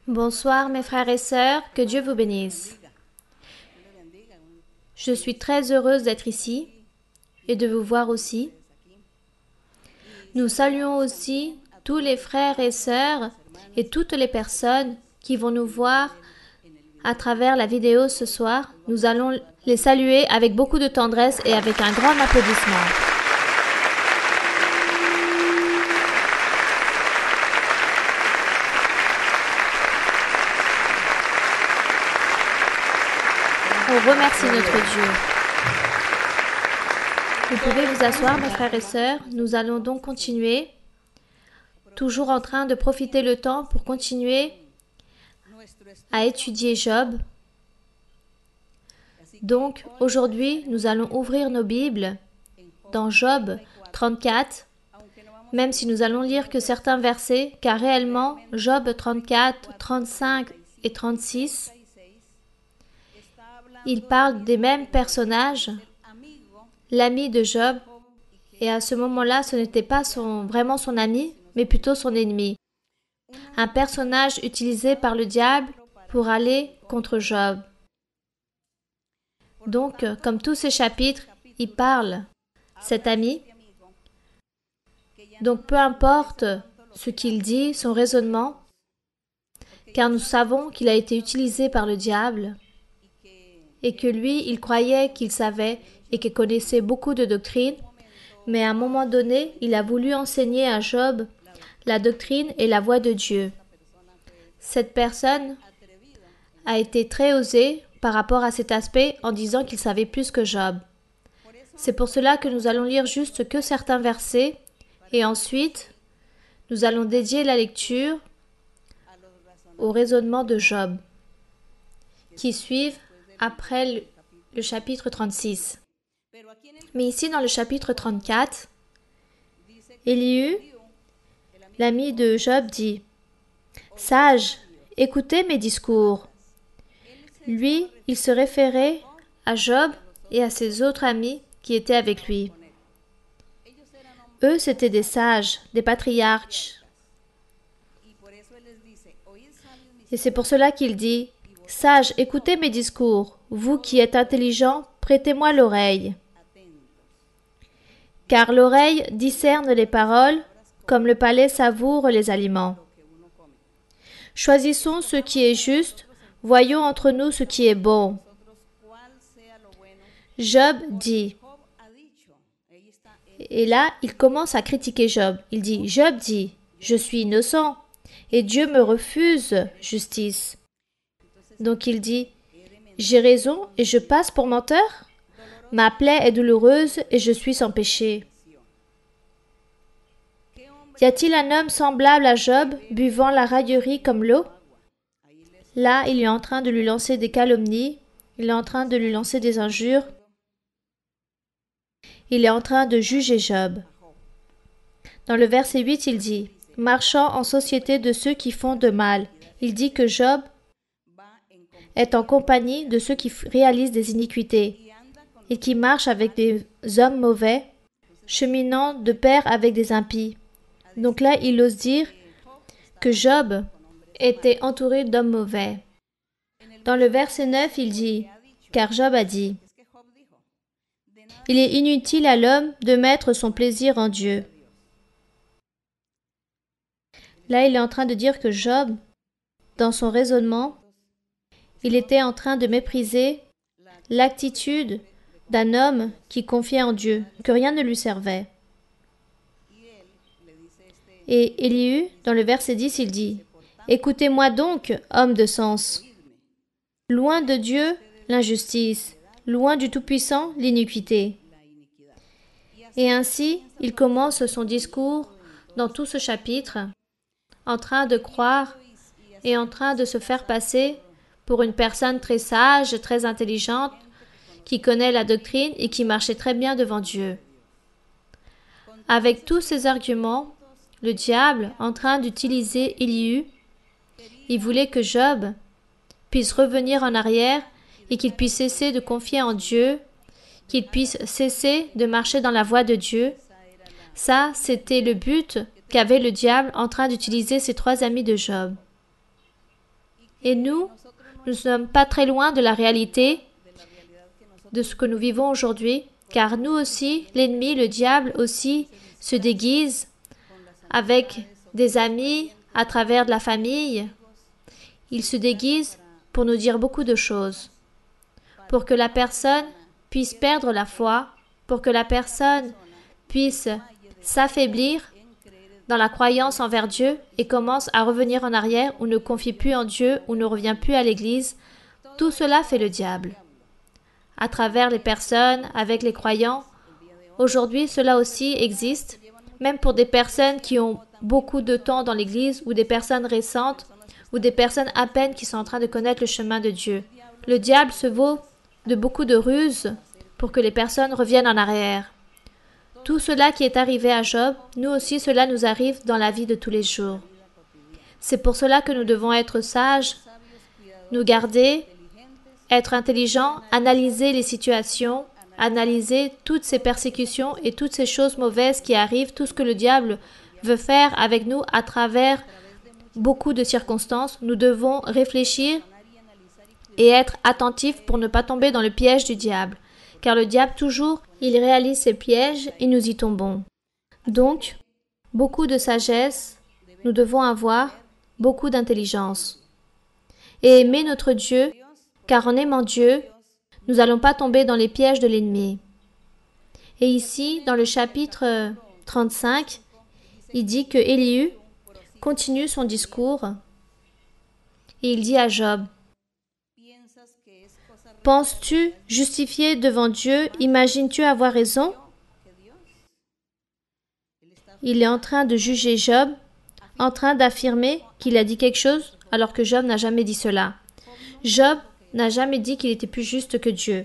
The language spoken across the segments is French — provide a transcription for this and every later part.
Bonsoir mes frères et sœurs, que Dieu vous bénisse. Je suis très heureuse d'être ici et de vous voir aussi. Nous saluons aussi tous les frères et sœurs et toutes les personnes qui vont nous voir à travers la vidéo ce soir. Nous allons les saluer avec beaucoup de tendresse et avec un grand applaudissement. On remercie notre Dieu. Vous pouvez vous asseoir, mes frères et sœurs. Nous allons donc continuer, toujours en train de profiter le temps pour continuer à étudier Job. Donc, aujourd'hui, nous allons ouvrir nos Bibles dans Job 34, même si nous allons lire que certains versets, car réellement, Job 34, 35 et 36, il parle des mêmes personnages, l'ami de Job, et à ce moment-là, ce n'était pas vraiment son ami, mais plutôt son ennemi. Un personnage utilisé par le diable pour aller contre Job. Donc, comme tous ces chapitres, il parle cet ami. Donc, peu importe ce qu'il dit, son raisonnement, car nous savons qu'il a été utilisé par le diable, et que lui, il croyait qu'il savait et qu'il connaissait beaucoup de doctrines, mais à un moment donné, il a voulu enseigner à Job la doctrine et la voie de Dieu. Cette personne a été très osée par rapport à cet aspect en disant qu'il savait plus que Job. C'est pour cela que nous allons lire juste que certains versets et ensuite, nous allons dédier la lecture au raisonnement de Job qui suivent après le chapitre 36. Mais ici, dans le chapitre 34, Élihu, l'ami de Job, dit « Sage, écoutez mes discours. » Lui, il se référait à Job et à ses autres amis qui étaient avec lui. Eux, c'étaient des sages, des patriarches. Et c'est pour cela qu'il dit « Sage, écoutez mes discours. Vous qui êtes intelligents, prêtez-moi l'oreille. » Car l'oreille discerne les paroles, comme le palais savoure les aliments. Choisissons ce qui est juste, voyons entre nous ce qui est bon. Job dit, et là, il commence à critiquer Job. Il dit, Job dit, je suis innocent, et Dieu me refuse justice. Donc il dit, j'ai raison et je passe pour menteur? Ma plaie est douloureuse et je suis sans péché. Y a-t-il un homme semblable à Job, buvant la raillerie comme l'eau? Là, il est en train de lui lancer des calomnies, il est en train de lui lancer des injures. Il est en train de juger Job. Dans le verset 8, il dit, « Marchant en société de ceux qui font de mal », il dit que Job est en compagnie de ceux qui réalisent des iniquités et qui marchent avec des hommes mauvais, cheminant de pair avec des impies. Donc là, il ose dire que Job était entouré d'hommes mauvais. Dans le verset 9, il dit, « Car Job a dit, « Il est inutile à l'homme de mettre son plaisir en Dieu. » Là, il est en train de dire que Job, dans son raisonnement, il était en train de mépriser l'attitude d'un homme qui confiait en Dieu, que rien ne lui servait. Et Élihu, dans le verset 10, il dit, « Écoutez-moi donc, homme de sens. Loin de Dieu, l'injustice, loin du Tout-Puissant, l'iniquité. » Et ainsi, il commence son discours dans tout ce chapitre, en train de croire et en train de se faire passer pour une personne très sage, très intelligente, qui connaît la doctrine et qui marchait très bien devant Dieu. Avec tous ces arguments, le diable, en train d'utiliser Élihu, il voulait que Job puisse revenir en arrière et qu'il puisse cesser de confier en Dieu, qu'il puisse cesser de marcher dans la voie de Dieu. Ça, c'était le but qu'avait le diable en train d'utiliser ses trois amis de Job. Et nous ne sommes pas très loin de la réalité de ce que nous vivons aujourd'hui, car nous aussi, l'ennemi, le diable aussi, se déguise avec des amis, à travers de la famille. Il se déguise pour nous dire beaucoup de choses, pour que la personne puisse perdre la foi, pour que la personne puisse s'affaiblir dans la croyance envers Dieu et commence à revenir en arrière ou ne confie plus en Dieu ou ne revient plus à l'Église. Tout cela fait le diable. À travers les personnes, avec les croyants, aujourd'hui cela aussi existe, même pour des personnes qui ont beaucoup de temps dans l'Église ou des personnes récentes ou des personnes à peine qui sont en train de connaître le chemin de Dieu. Le diable se vaut de beaucoup de ruses pour que les personnes reviennent en arrière. Tout cela qui est arrivé à Job, nous aussi cela nous arrive dans la vie de tous les jours. C'est pour cela que nous devons être sages, nous garder, être intelligents, analyser les situations, analyser toutes ces persécutions et toutes ces choses mauvaises qui arrivent, tout ce que le diable veut faire avec nous à travers beaucoup de circonstances. Nous devons réfléchir et être attentifs pour ne pas tomber dans le piège du diable. Car le diable, toujours, il réalise ses pièges et nous y tombons. Donc, beaucoup de sagesse, nous devons avoir beaucoup d'intelligence. Et aimer notre Dieu, car en aimant Dieu, nous n'allons pas tomber dans les pièges de l'ennemi. Et ici, dans le chapitre 35, il dit que Élihu continue son discours et il dit à Job, « Penses-tu justifier devant Dieu? Imagines-tu avoir raison ?» Il est en train de juger Job, en train d'affirmer qu'il a dit quelque chose alors que Job n'a jamais dit cela. Job n'a jamais dit qu'il était plus juste que Dieu.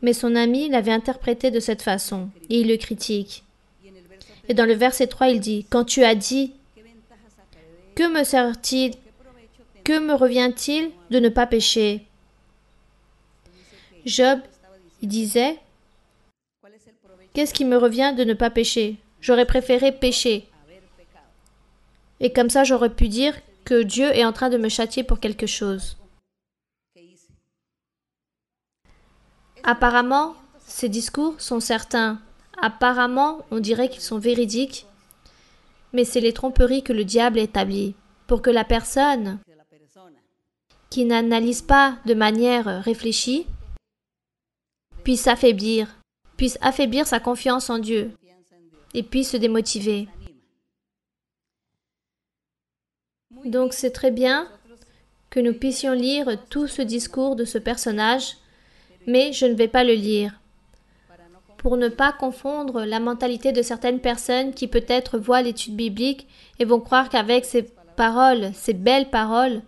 Mais son ami l'avait interprété de cette façon et il le critique. Et dans le verset 3, il dit, « Quand tu as dit, que me sert-il, que me revient-il de ne pas pécher ?» Job, il disait, « Qu'est-ce qui me revient de ne pas pécher? J'aurais préféré pécher. Et comme ça, j'aurais pu dire que Dieu est en train de me châtier pour quelque chose. » Apparemment, ces discours sont certains. Apparemment, on dirait qu'ils sont véridiques, mais c'est les tromperies que le diable établit pour que la personne qui n'analyse pas de manière réfléchie puisse affaiblir sa confiance en Dieu et puisse se démotiver. Donc c'est très bien que nous puissions lire tout ce discours de ce personnage, mais je ne vais pas le lire pour ne pas confondre la mentalité de certaines personnes qui peut-être voient l'étude biblique et vont croire qu'avec ces paroles, ces belles paroles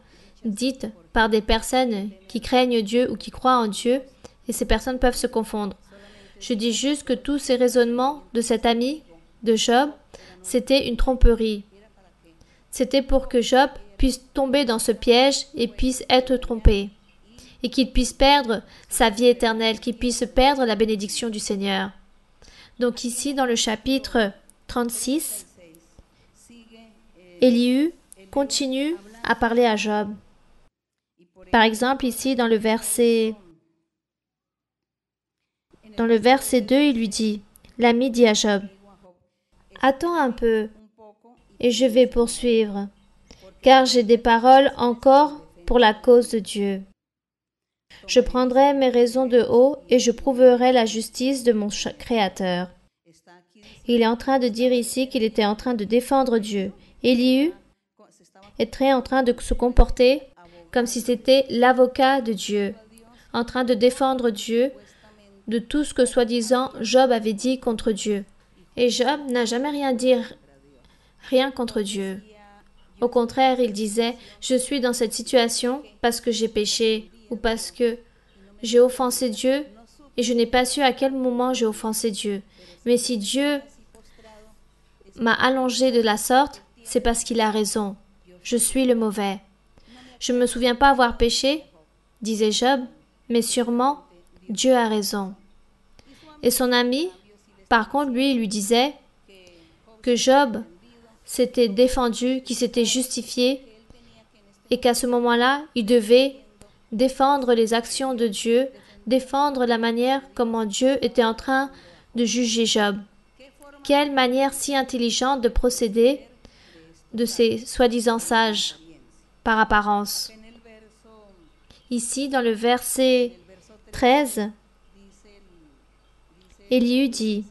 dites par des personnes qui craignent Dieu ou qui croient en Dieu, et ces personnes peuvent se confondre. Je dis juste que tous ces raisonnements de cet ami de Job, c'était une tromperie. C'était pour que Job puisse tomber dans ce piège et puisse être trompé. Et qu'il puisse perdre sa vie éternelle, qu'il puisse perdre la bénédiction du Seigneur. Donc ici, dans le chapitre 36, Élihu continue à parler à Job. Par exemple, ici, dans le verset 2, il lui dit, l'ami dit à Job, « Attends un peu, et je vais poursuivre, car j'ai des paroles encore pour la cause de Dieu. Je prendrai mes raisons de haut et je prouverai la justice de mon Créateur. » Il est en train de dire ici qu'il était en train de défendre Dieu. Élihu est en train de se comporter comme si c'était l'avocat de Dieu, en train de défendre Dieu de tout ce que soi-disant Job avait dit contre Dieu. Et Job n'a jamais rien contre Dieu. Au contraire, il disait, « Je suis dans cette situation parce que j'ai péché ou parce que j'ai offensé Dieu et je n'ai pas su à quel moment j'ai offensé Dieu. Mais si Dieu m'a allongé de la sorte, c'est parce qu'il a raison. Je suis le mauvais. Je ne me souviens pas avoir péché, disait Job, mais sûrement Dieu a raison. » Et son ami, par contre, lui, lui disait que Job s'était défendu, qu'il s'était justifié et qu'à ce moment-là, il devait défendre les actions de Dieu, défendre la manière comment Dieu était en train de juger Job. Quelle manière si intelligente de procéder de ces soi-disant sages par apparence. Ici, dans le verset 13, Élihu dit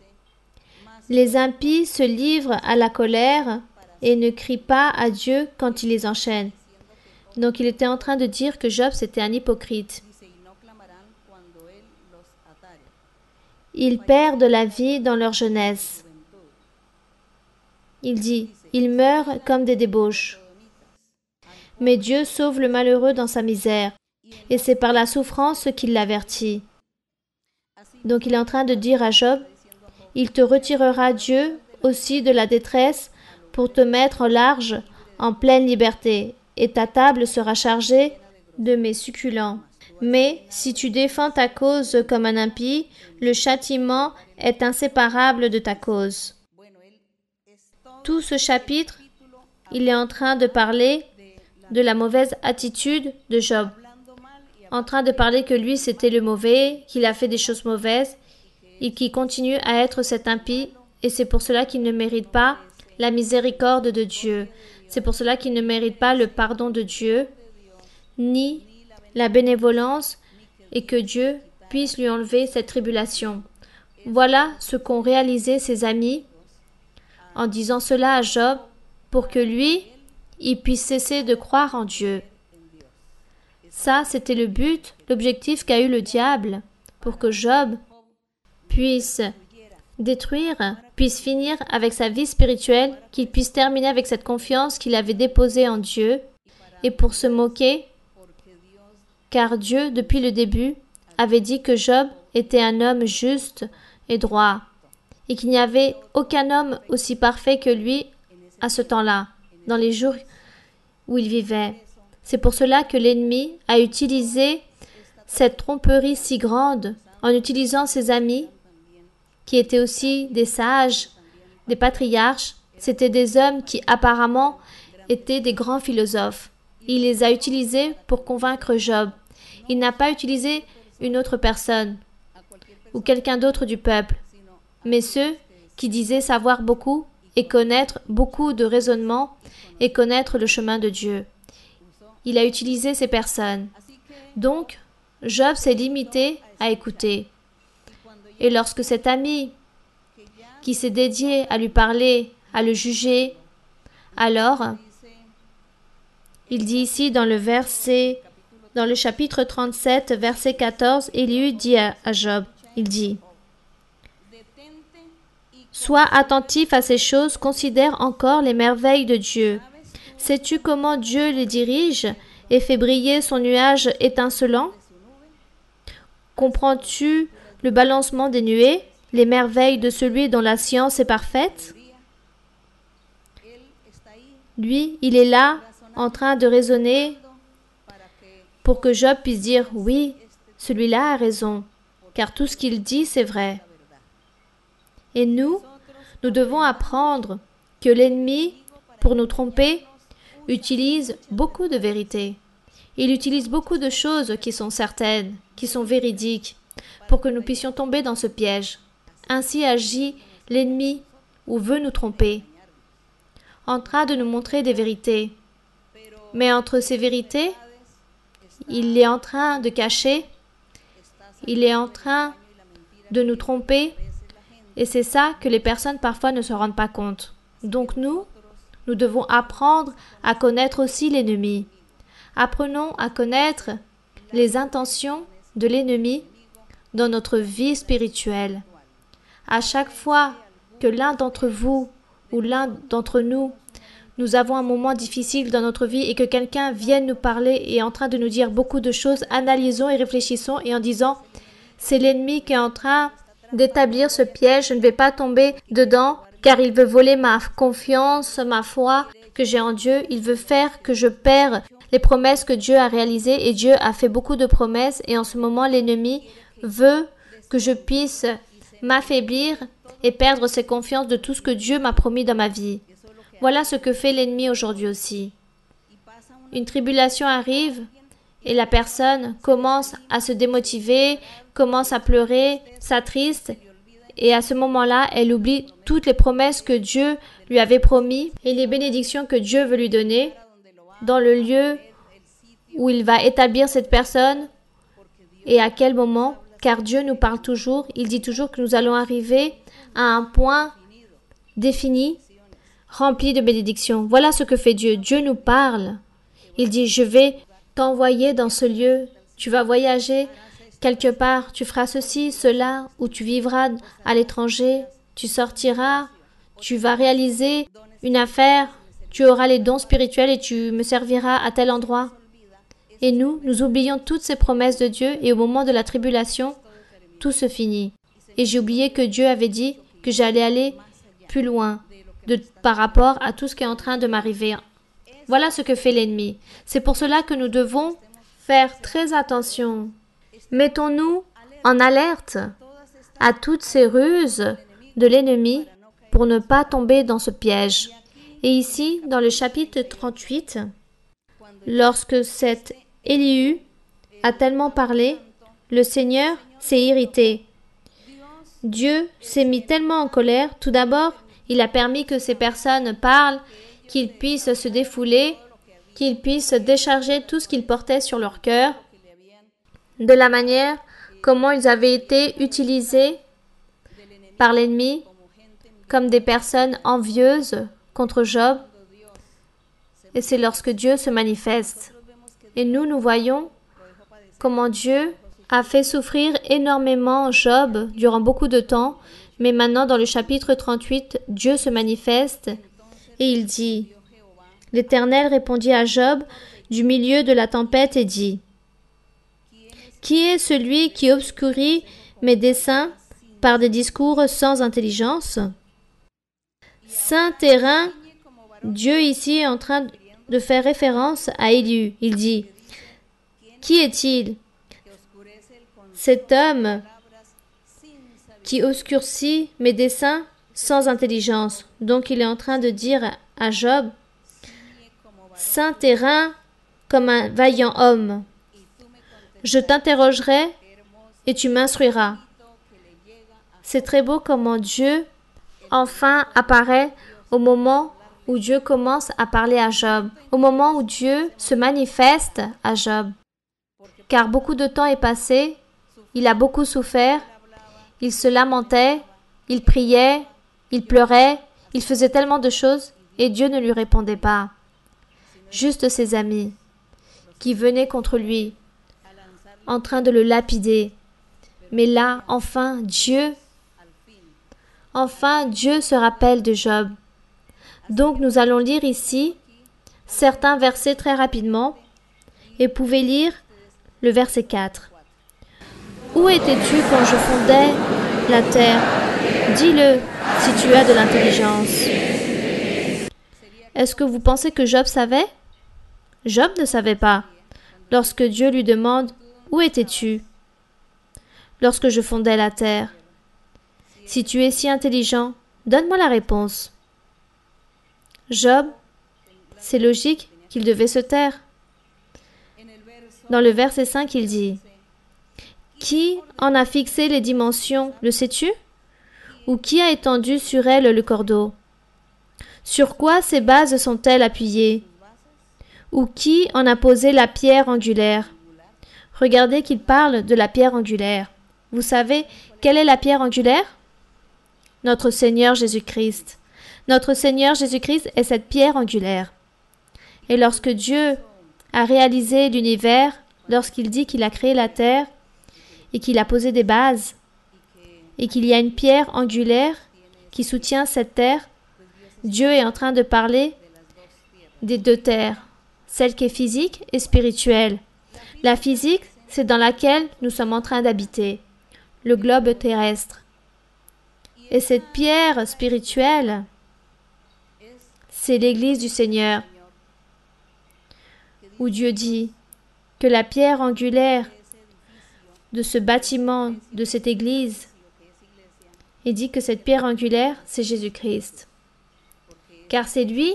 « Les impies se livrent à la colère et ne crient pas à Dieu quand il les enchaîne. » Donc il était en train de dire que Job c'était un hypocrite. Ils perdent la vie dans leur jeunesse. Il dit « Ils meurent comme des débauches. » Mais Dieu sauve le malheureux dans sa misère, et c'est par la souffrance qu'il l'avertit. Donc il est en train de dire à Job, il te retirera Dieu aussi de la détresse pour te mettre en large, en pleine liberté, et ta table sera chargée de mes succulents. Mais si tu défends ta cause comme un impie, le châtiment est inséparable de ta cause. Tout ce chapitre, il est en train de parler de la mauvaise attitude de Job, en train de parler que lui c'était le mauvais, qu'il a fait des choses mauvaises et qu'il continue à être cet impie et c'est pour cela qu'il ne mérite pas la miséricorde de Dieu. C'est pour cela qu'il ne mérite pas le pardon de Dieu ni la bénévolence et que Dieu puisse lui enlever cette tribulation. Voilà ce qu'ont réalisé ses amis en disant cela à Job pour que lui, il puisse cesser de croire en Dieu. Ça, c'était le but, l'objectif qu'a eu le diable, pour que Job puisse détruire, puisse finir avec sa vie spirituelle, qu'il puisse terminer avec cette confiance qu'il avait déposée en Dieu, et pour se moquer, car Dieu, depuis le début, avait dit que Job était un homme juste et droit, et qu'il n'y avait aucun homme aussi parfait que lui à ce temps-là, dans les jours où il vivait. C'est pour cela que l'ennemi a utilisé cette tromperie si grande en utilisant ses amis, qui étaient aussi des sages, des patriarches. C'étaient des hommes qui apparemment étaient des grands philosophes. Il les a utilisés pour convaincre Job. Il n'a pas utilisé une autre personne ou quelqu'un d'autre du peuple, mais ceux qui disaient savoir beaucoup et connaître beaucoup de raisonnements et connaître le chemin de Dieu. Il a utilisé ces personnes. Donc, Job s'est limité à écouter. Et lorsque cet ami qui s'est dédié à lui parler, à le juger, alors, il dit ici dans le chapitre 37, verset 14, Élihu dit à Job, il dit « Sois attentif à ces choses, considère encore les merveilles de Dieu. Sais-tu comment Dieu les dirige et fait briller son nuage étincelant? Comprends-tu le balancement des nuées, les merveilles de celui dont la science est parfaite? » Lui, il est là, en train de raisonner pour que Job puisse dire « Oui, celui-là a raison, car tout ce qu'il dit, c'est vrai. » Et nous devons apprendre que l'ennemi, pour nous tromper, utilise beaucoup de vérités. Il utilise beaucoup de choses qui sont certaines, qui sont véridiques, pour que nous puissions tomber dans ce piège. Ainsi agit l'ennemi ou veut nous tromper, en train de nous montrer des vérités. Mais entre ces vérités, il est en train de cacher, il est en train de nous tromper, et c'est ça que les personnes parfois ne se rendent pas compte. Donc nous devons apprendre à connaître aussi l'ennemi. Apprenons à connaître les intentions de l'ennemi dans notre vie spirituelle. À chaque fois que l'un d'entre vous ou l'un d'entre nous, nous avons un moment difficile dans notre vie et que quelqu'un vienne nous parler et est en train de nous dire beaucoup de choses, analysons et réfléchissons et en disant « C'est l'ennemi qui est en train d'établir ce piège, je ne vais pas tomber dedans car il veut voler ma confiance, ma foi que j'ai en Dieu, il veut faire que je perds les promesses que Dieu a réalisées et Dieu a fait beaucoup de promesses et en ce moment l'ennemi veut que je puisse m'affaiblir et perdre cette confiance de tout ce que Dieu m'a promis dans ma vie. Voilà ce que fait l'ennemi aujourd'hui aussi. une tribulation arrive et la personne commence à se démotiver, commence à pleurer, s'attriste, et à ce moment-là, elle oublie toutes les promesses que Dieu lui avait promis et les bénédictions que Dieu veut lui donner dans le lieu où il va établir cette personne et à quel moment, car Dieu nous parle toujours, il dit toujours que nous allons arriver à un point défini, rempli de bénédictions. Voilà ce que fait Dieu. Dieu nous parle. Il dit, je vais t'envoyer dans ce lieu, tu vas voyager quelque part, tu feras ceci, cela, ou tu vivras à l'étranger, tu sortiras, tu vas réaliser une affaire, tu auras les dons spirituels et tu me serviras à tel endroit. Et nous oublions toutes ces promesses de Dieu et au moment de la tribulation, tout se finit. Et j'ai oublié que Dieu avait dit que j'allais aller plus loin par rapport à tout ce qui est en train de m'arriver. Voilà ce que fait l'ennemi. C'est pour cela que nous devons faire très attention. Mettons-nous en alerte à toutes ces ruses de l'ennemi pour ne pas tomber dans ce piège. Et ici, dans le chapitre 38, lorsque cet Élihu a tellement parlé, le Seigneur s'est irrité. Dieu s'est mis tellement en colère. Tout d'abord, il a permis que ces personnes parlent, qu'ils puissent se défouler, qu'ils puissent décharger tout ce qu'ils portaient sur leur cœur, de la manière comment ils avaient été utilisés par l'ennemi comme des personnes envieuses contre Job. Et c'est lorsque Dieu se manifeste. Et nous voyons comment Dieu a fait souffrir énormément Job durant beaucoup de temps, mais maintenant dans le chapitre 38, Dieu se manifeste et il dit, « L'Éternel répondit à Job du milieu de la tempête et dit, « Qui est celui qui obscurit mes desseins par des discours sans intelligence ?» Saint terrain, Dieu ici est en train de faire référence à Élihu. Il dit, « Qui est-il ? Cet homme qui obscurcit mes desseins sans intelligence. » Donc il est en train de dire à Job, « Saint terrain comme un vaillant homme. Je t'interrogerai et tu m'instruiras. » C'est très beau comment Dieu enfin apparaît au moment où Dieu commence à parler à Job, au moment où Dieu se manifeste à Job. Car beaucoup de temps est passé, il a beaucoup souffert, il se lamentait, il priait, il pleurait, il faisait tellement de choses et Dieu ne lui répondait pas. Juste ses amis qui venaient contre lui, en train de le lapider. Mais là, enfin, Dieu se rappelle de Job. Donc nous allons lire ici certains versets très rapidement et vous pouvez lire le verset 4. « Où étais-tu quand je fondais la terre? Dis-le si tu as de l'intelligence. » Est-ce que vous pensez que Job savait? Job ne savait pas. Lorsque Dieu lui demande « Où étais-tu lorsque je fondais la terre? Si tu es si intelligent, donne-moi la réponse. » Job, c'est logique qu'il devait se taire. Dans le verset 5, il dit « Qui en a fixé les dimensions, le sais-tu? Ou qui a étendu sur elle le cordeau? Sur quoi ces bases sont-elles appuyées? Ou qui en a posé la pierre angulaire? » Regardez qu'il parle de la pierre angulaire. Vous savez, quelle est la pierre angulaire? Notre Seigneur Jésus-Christ. Notre Seigneur Jésus-Christ est cette pierre angulaire. Et lorsque Dieu a réalisé l'univers, lorsqu'il dit qu'il a créé la terre et qu'il a posé des bases et qu'il y a une pierre angulaire qui soutient cette terre, Dieu est en train de parler des deux terres, celle qui est physique et spirituelle. La physique, c'est dans laquelle nous sommes en train d'habiter, le globe terrestre. Et cette pierre spirituelle, c'est l'Église du Seigneur, où Dieu dit que la pierre angulaire de ce bâtiment, de cette Église, il dit que cette pierre angulaire, c'est Jésus-Christ. Car c'est lui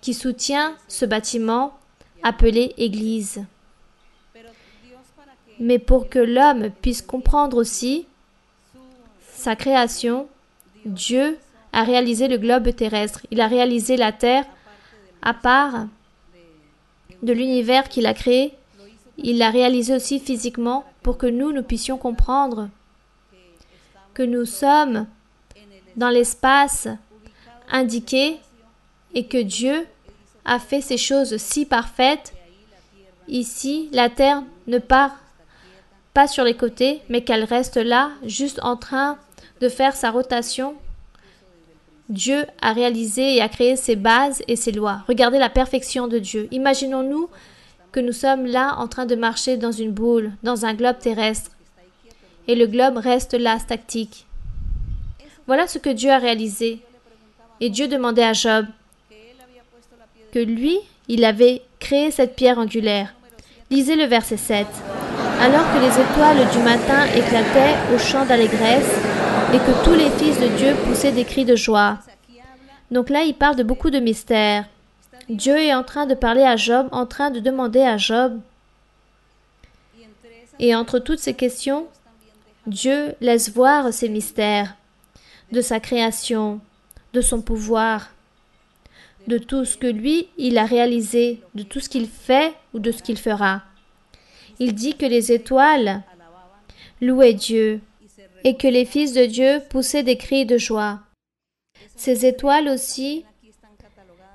qui soutient ce bâtiment appelée Église. Mais pour que l'homme puisse comprendre aussi sa création, Dieu a réalisé le globe terrestre. Il a réalisé la Terre à part de l'univers qu'il a créé. Il l'a réalisé aussi physiquement pour que nous puissions comprendre que nous sommes dans l'espace indiqué et que Dieu a fait ces choses si parfaites. Ici, la Terre ne part pas sur les côtés, mais qu'elle reste là, juste en train de faire sa rotation. Dieu a réalisé et a créé ses bases et ses lois. Regardez la perfection de Dieu. Imaginons-nous que nous sommes là en train de marcher dans une boule, dans un globe terrestre, et le globe reste là, statique. Voilà ce que Dieu a réalisé. Et Dieu demandait à Job que lui, il avait créé cette pierre angulaire. Lisez le verset 7. Alors que les étoiles du matin éclataient au chant d'allégresse et que tous les fils de Dieu poussaient des cris de joie. Donc là, il parle de beaucoup de mystères. Dieu est en train de parler à Job, en train de demander à Job. Et entre toutes ces questions, Dieu laisse voir ces mystères de sa création, de son pouvoir, de tout ce que lui, il a réalisé, de tout ce qu'il fait ou de ce qu'il fera. Il dit que les étoiles louaient Dieu et que les fils de Dieu poussaient des cris de joie. Ces étoiles aussi,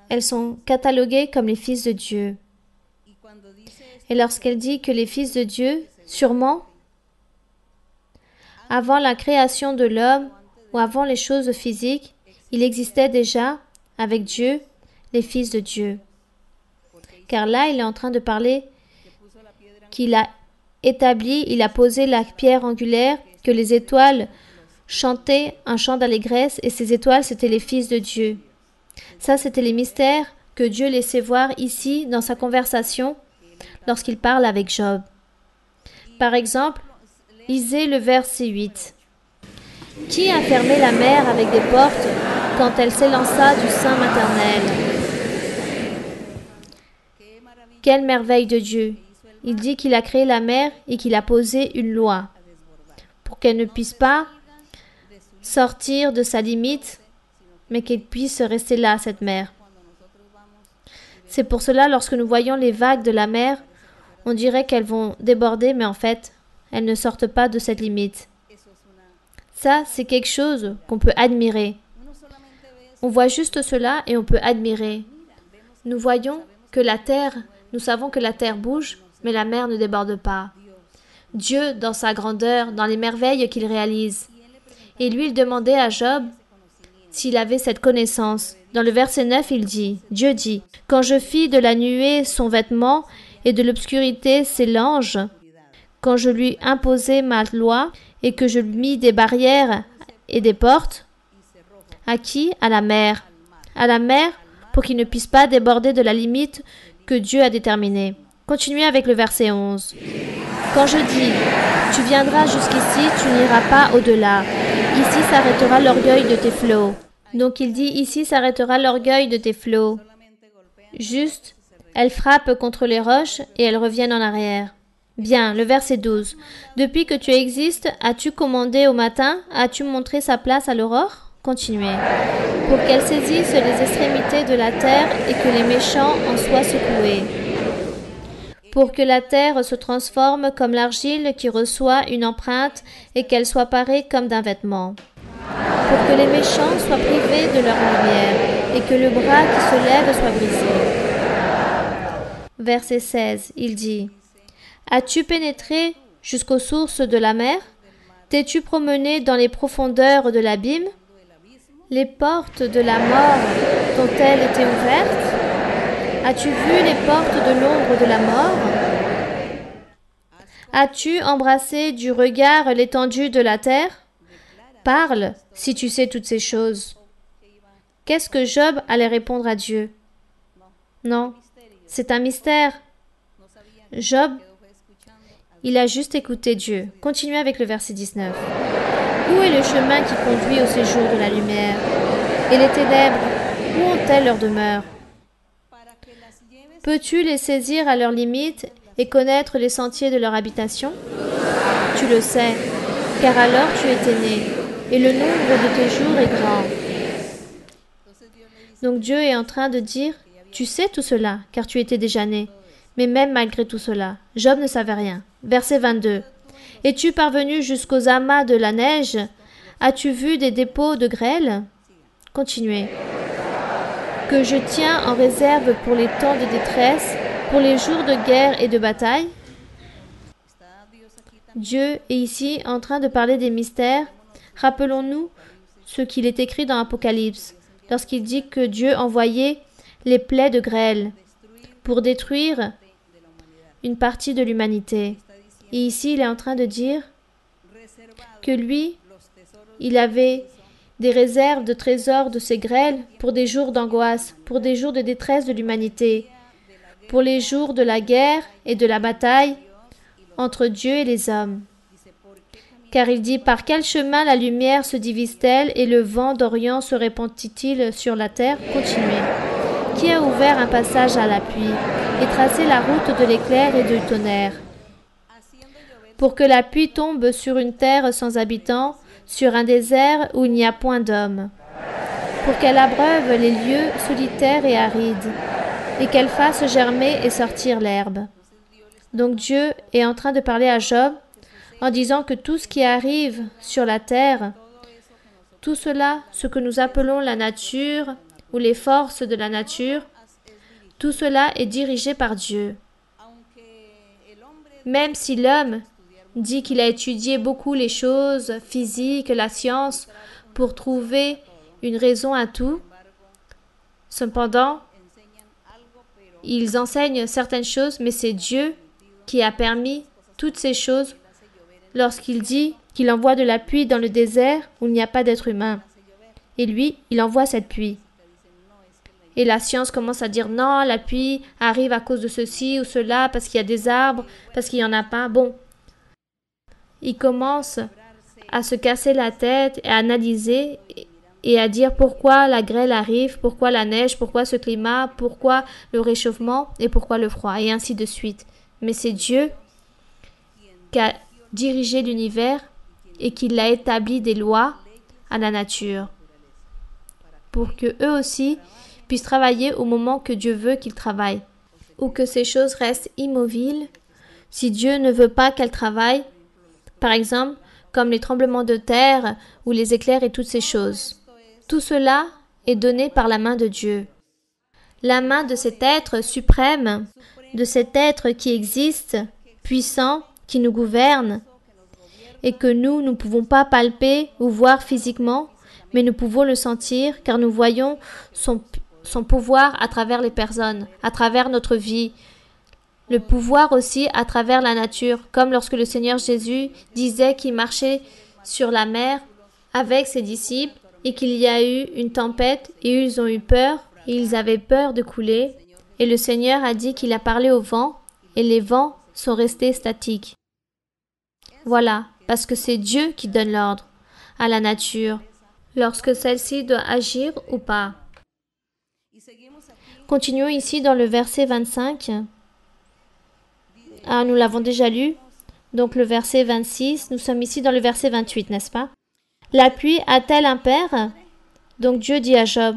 elles sont cataloguées comme les fils de Dieu. Et lorsqu'elle dit que les fils de Dieu, sûrement, avant la création de l'homme ou avant les choses physiques, il existait déjà, avec Dieu, les fils de Dieu. Car là, il est en train de parler qu'il a établi, il a posé la pierre angulaire, que les étoiles chantaient un chant d'allégresse, et ces étoiles, c'était les fils de Dieu. Ça, c'était les mystères que Dieu laissait voir ici dans sa conversation lorsqu'il parle avec Job. Par exemple, lisez le verset 8. Qui a fermé la mer avec des portes quand elle s'élança du sein maternel? Quelle merveille de Dieu! Il dit qu'il a créé la mer et qu'il a posé une loi pour qu'elle ne puisse pas sortir de sa limite, mais qu'elle puisse rester là, cette mer. C'est pour cela, lorsque nous voyons les vagues de la mer, on dirait qu'elles vont déborder, mais en fait, elles ne sortent pas de cette limite. Ça, c'est quelque chose qu'on peut admirer. On voit juste cela et on peut admirer. Nous voyons que la terre, nous savons que la terre bouge, mais la mer ne déborde pas. Dieu, dans sa grandeur, dans les merveilles qu'il réalise. Et lui, il demandait à Job s'il avait cette connaissance. Dans le verset 9, il dit, Dieu dit, « Quand je fis de la nuée son vêtement et de l'obscurité ses langes, quand je lui imposai ma loi et que je lui mis des barrières et des portes, à qui? À la mer. À la mer pour qu'il ne puisse pas déborder de la limite que Dieu a déterminée. » Continuez avec le verset 11. « Quand je dis, tu viendras jusqu'ici, tu n'iras pas au-delà. Ici s'arrêtera l'orgueil de tes flots. » Donc il dit, ici s'arrêtera l'orgueil de tes flots. Juste, elles frappent contre les roches et elles reviennent en arrière. Bien, le verset 12. « Depuis que tu existes, as-tu commandé au matin? As-tu montré sa place à l'aurore ?» Continuez. « Pour qu'elle saisisse les extrémités de la terre et que les méchants en soient secoués. Pour que la terre se transforme comme l'argile qui reçoit une empreinte et qu'elle soit parée comme d'un vêtement. Pour que les méchants soient privés de leur lumière et que le bras qui se lève soit brisé. » Verset 16, il dit, « As-tu pénétré jusqu'aux sources de la mer? T'es-tu promené dans les profondeurs de l'abîme? Les portes de la mort t'ont-elles été ouvertes? As-tu vu les portes de l'ombre de la mort? As-tu embrassé du regard l'étendue de la terre? Parle, si tu sais toutes ces choses. » Qu'est-ce que Job allait répondre à Dieu? Non, c'est un mystère. Job, il a juste écouté Dieu. Continuez avec le verset 19. « Où est le chemin qui conduit au séjour de la lumière? Et les ténèbres, où ont-elles leur demeure? Peux-tu les saisir à leurs limites et connaître les sentiers de leur habitation? Tu le sais, car alors tu étais né, et le nombre de tes jours est grand. Donc Dieu est en train de dire, tu sais tout cela, car tu étais déjà né. Mais même malgré tout cela, Job ne savait rien. Verset 22. Es-tu parvenu jusqu'aux amas de la neige? As-tu vu des dépôts de grêle? Continuez. Que je tiens en réserve pour les temps de détresse, pour les jours de guerre et de bataille? Dieu est ici en train de parler des mystères. Rappelons-nous ce qu'il est écrit dans Apocalypse, lorsqu'il dit que Dieu envoyait les plaies de grêle pour détruire une partie de l'humanité. Et ici, il est en train de dire que lui, il avait des réserves de trésors de ces grêles pour des jours d'angoisse, pour des jours de détresse de l'humanité, pour les jours de la guerre et de la bataille entre Dieu et les hommes. Car il dit, par quel chemin la lumière se divise-t-elle et le vent d'Orient se répandit-il sur la terre? Continuez. Qui a ouvert un passage à la pluie et tracé la route de l'éclair et du tonnerre, pour que la pluie tombe sur une terre sans habitants, sur un désert où il n'y a point d'homme, pour qu'elle abreuve les lieux solitaires et arides, et qu'elle fasse germer et sortir l'herbe. Donc Dieu est en train de parler à Job en disant que tout ce qui arrive sur la terre, tout cela, ce que nous appelons la nature ou les forces de la nature, tout cela est dirigé par Dieu. Même si l'homme dit qu'il a étudié beaucoup les choses physiques, la science, pour trouver une raison à tout, cependant, ils enseignent certaines choses, mais c'est Dieu qui a permis toutes ces choses lorsqu'il dit qu'il envoie de la pluie dans le désert où il n'y a pas d'être humain. Et lui, il envoie cette pluie. Et la science commence à dire non, la pluie arrive à cause de ceci ou cela, parce qu'il y a des arbres, parce qu'il n'y en a pas. Bon. Il commence à se casser la tête et à analyser et à dire pourquoi la grêle arrive, pourquoi la neige, pourquoi ce climat, pourquoi le réchauffement et pourquoi le froid, et ainsi de suite. Mais c'est Dieu qui a dirigé l'univers et qui l'a établi des lois à la nature pour que eux aussi puissent travailler au moment que Dieu veut qu'ils travaillent, ou que ces choses restent immobiles si Dieu ne veut pas qu'elles travaillent, par exemple comme les tremblements de terre ou les éclairs et toutes ces choses. Tout cela est donné par la main de Dieu. La main de cet être suprême, de cet être qui existe, puissant, qui nous gouverne, et que nous ne pouvons pas palper ou voir physiquement, mais nous pouvons le sentir car nous voyons son pouvoir à travers les personnes, à travers notre vie, le pouvoir aussi à travers la nature, comme lorsque le Seigneur Jésus disait qu'il marchait sur la mer avec ses disciples et qu'il y a eu une tempête et ils ont eu peur et ils avaient peur de couler et le Seigneur a dit qu'il a parlé au vent et les vents sont restés statiques. Voilà, parce que c'est Dieu qui donne l'ordre à la nature lorsque celle-ci doit agir ou pas. Continuons ici dans le verset 25. Ah, nous l'avons déjà lu. Donc le verset 26, nous sommes ici dans le verset 28, n'est-ce pas? La pluie a-t-elle un père? Donc Dieu dit à Job,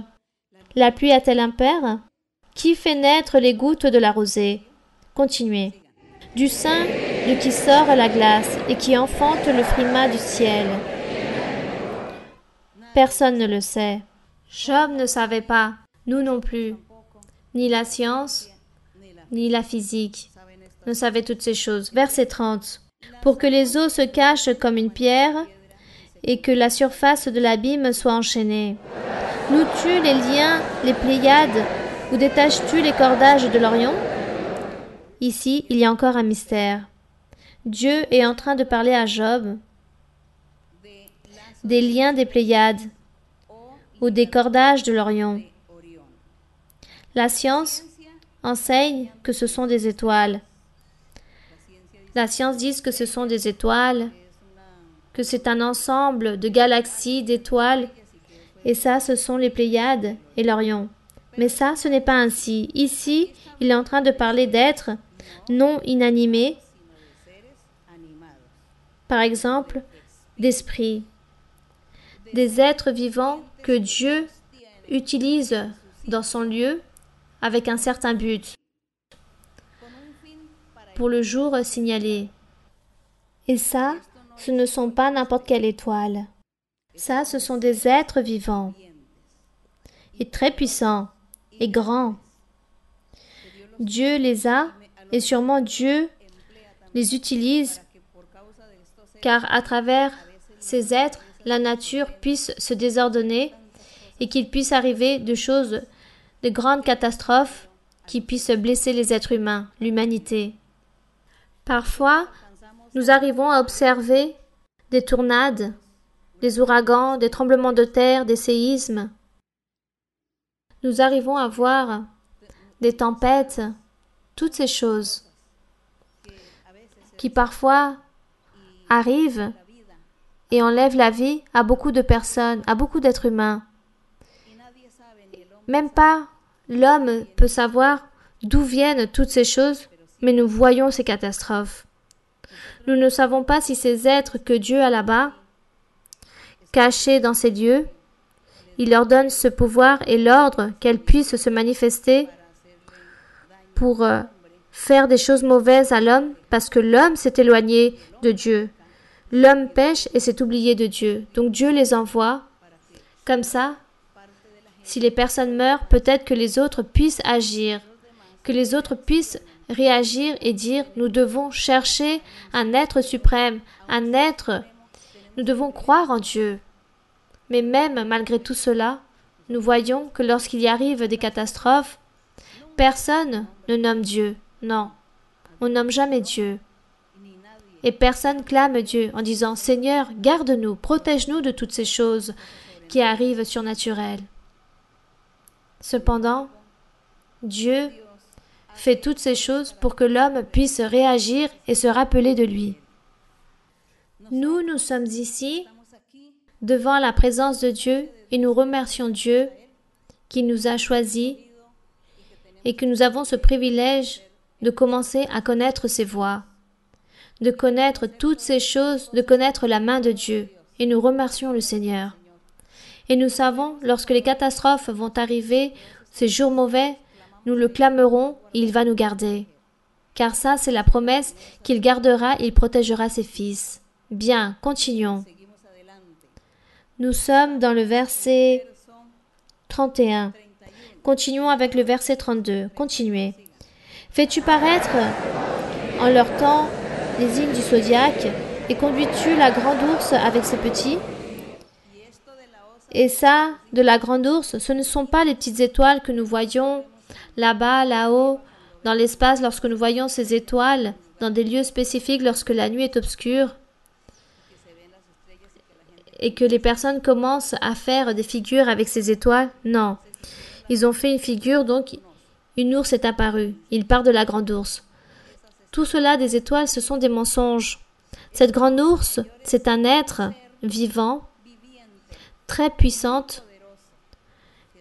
la pluie a-t-elle un père? Qui fait naître les gouttes de la rosée? Continuez. Du sein de qui sort la glace et qui enfante le frimas du ciel. Personne ne le sait. Job ne savait pas, nous non plus, ni la science, ni la physique ne savaient toutes ces choses. Verset 30. Pour que les eaux se cachent comme une pierre et que la surface de l'abîme soit enchaînée. Noues-tu les liens, les Pléiades, ou détaches-tu les cordages de l'Orient? Ici, il y a encore un mystère. Dieu est en train de parler à Job des liens des Pléiades ou des cordages de l'Orient. La science enseigne que ce sont des étoiles. La science dit que ce sont des étoiles, que c'est un ensemble de galaxies, d'étoiles, et ça, ce sont les Pléiades et l'Orion. Mais ça, ce n'est pas ainsi. Ici, il est en train de parler d'êtres non inanimés, par exemple, d'esprits, des êtres vivants que Dieu utilise dans son lieu avec un certain but, pour le jour signalé. Et ça, ce ne sont pas n'importe quelle étoile. Ça, ce sont des êtres vivants, et très puissants, et grands. Dieu les a, et sûrement Dieu les utilise, car à travers ces êtres, la nature puisse se désordonner et qu'il puisse arriver de choses, de grandes catastrophes qui puissent blesser les êtres humains, l'humanité. Parfois, nous arrivons à observer des tornades, des ouragans, des tremblements de terre, des séismes. Nous arrivons à voir des tempêtes, toutes ces choses qui parfois arrivent et enlèvent la vie à beaucoup de personnes, à beaucoup d'êtres humains. Même pas l'homme peut savoir d'où viennent toutes ces choses, mais nous voyons ces catastrophes. Nous ne savons pas si ces êtres que Dieu a là-bas, cachés dans ces lieux, il leur donne ce pouvoir et l'ordre qu'elles puissent se manifester pour faire des choses mauvaises à l'homme, parce que l'homme s'est éloigné de Dieu. L'homme pêche et s'est oublié de Dieu. Donc Dieu les envoie. Comme ça, si les personnes meurent, peut-être que les autres puissent agir, que les autres puissent réagir et dire « Nous devons chercher un être suprême, un être, nous devons croire en Dieu. » Mais même malgré tout cela, nous voyons que lorsqu'il y arrive des catastrophes, personne ne nomme Dieu. Non, on nomme jamais Dieu. Et personne clame Dieu en disant « Seigneur, garde-nous, protège-nous de toutes ces choses qui arrivent surnaturelles. » Cependant, Dieu fait toutes ces choses pour que l'homme puisse réagir et se rappeler de lui. Nous sommes ici devant la présence de Dieu et nous remercions Dieu qui nous a choisis et que nous avons ce privilège de commencer à connaître ses voies, de connaître toutes ces choses, de connaître la main de Dieu. Et nous remercions le Seigneur. Et nous savons, lorsque les catastrophes vont arriver, ces jours mauvais, nous le clamerons et il va nous garder. Car ça, c'est la promesse qu'il gardera et il protégera ses fils. Bien, continuons. Nous sommes dans le verset 31. Continuons avec le verset 32. Continuez. Fais-tu paraître en leur temps les signes du zodiaque et conduis-tu la grande ours avec ses petits? Et ça, de la grande ours, ce ne sont pas les petites étoiles que nous voyons là-bas, là-haut, dans l'espace lorsque nous voyons ces étoiles dans des lieux spécifiques lorsque la nuit est obscure et que les personnes commencent à faire des figures avec ces étoiles. Non. Ils ont fait une figure, donc une ours est apparue. Il part de la grande ours. Tout cela des étoiles, ce sont des mensonges. Cette grande ours, c'est un être vivant, très puissante,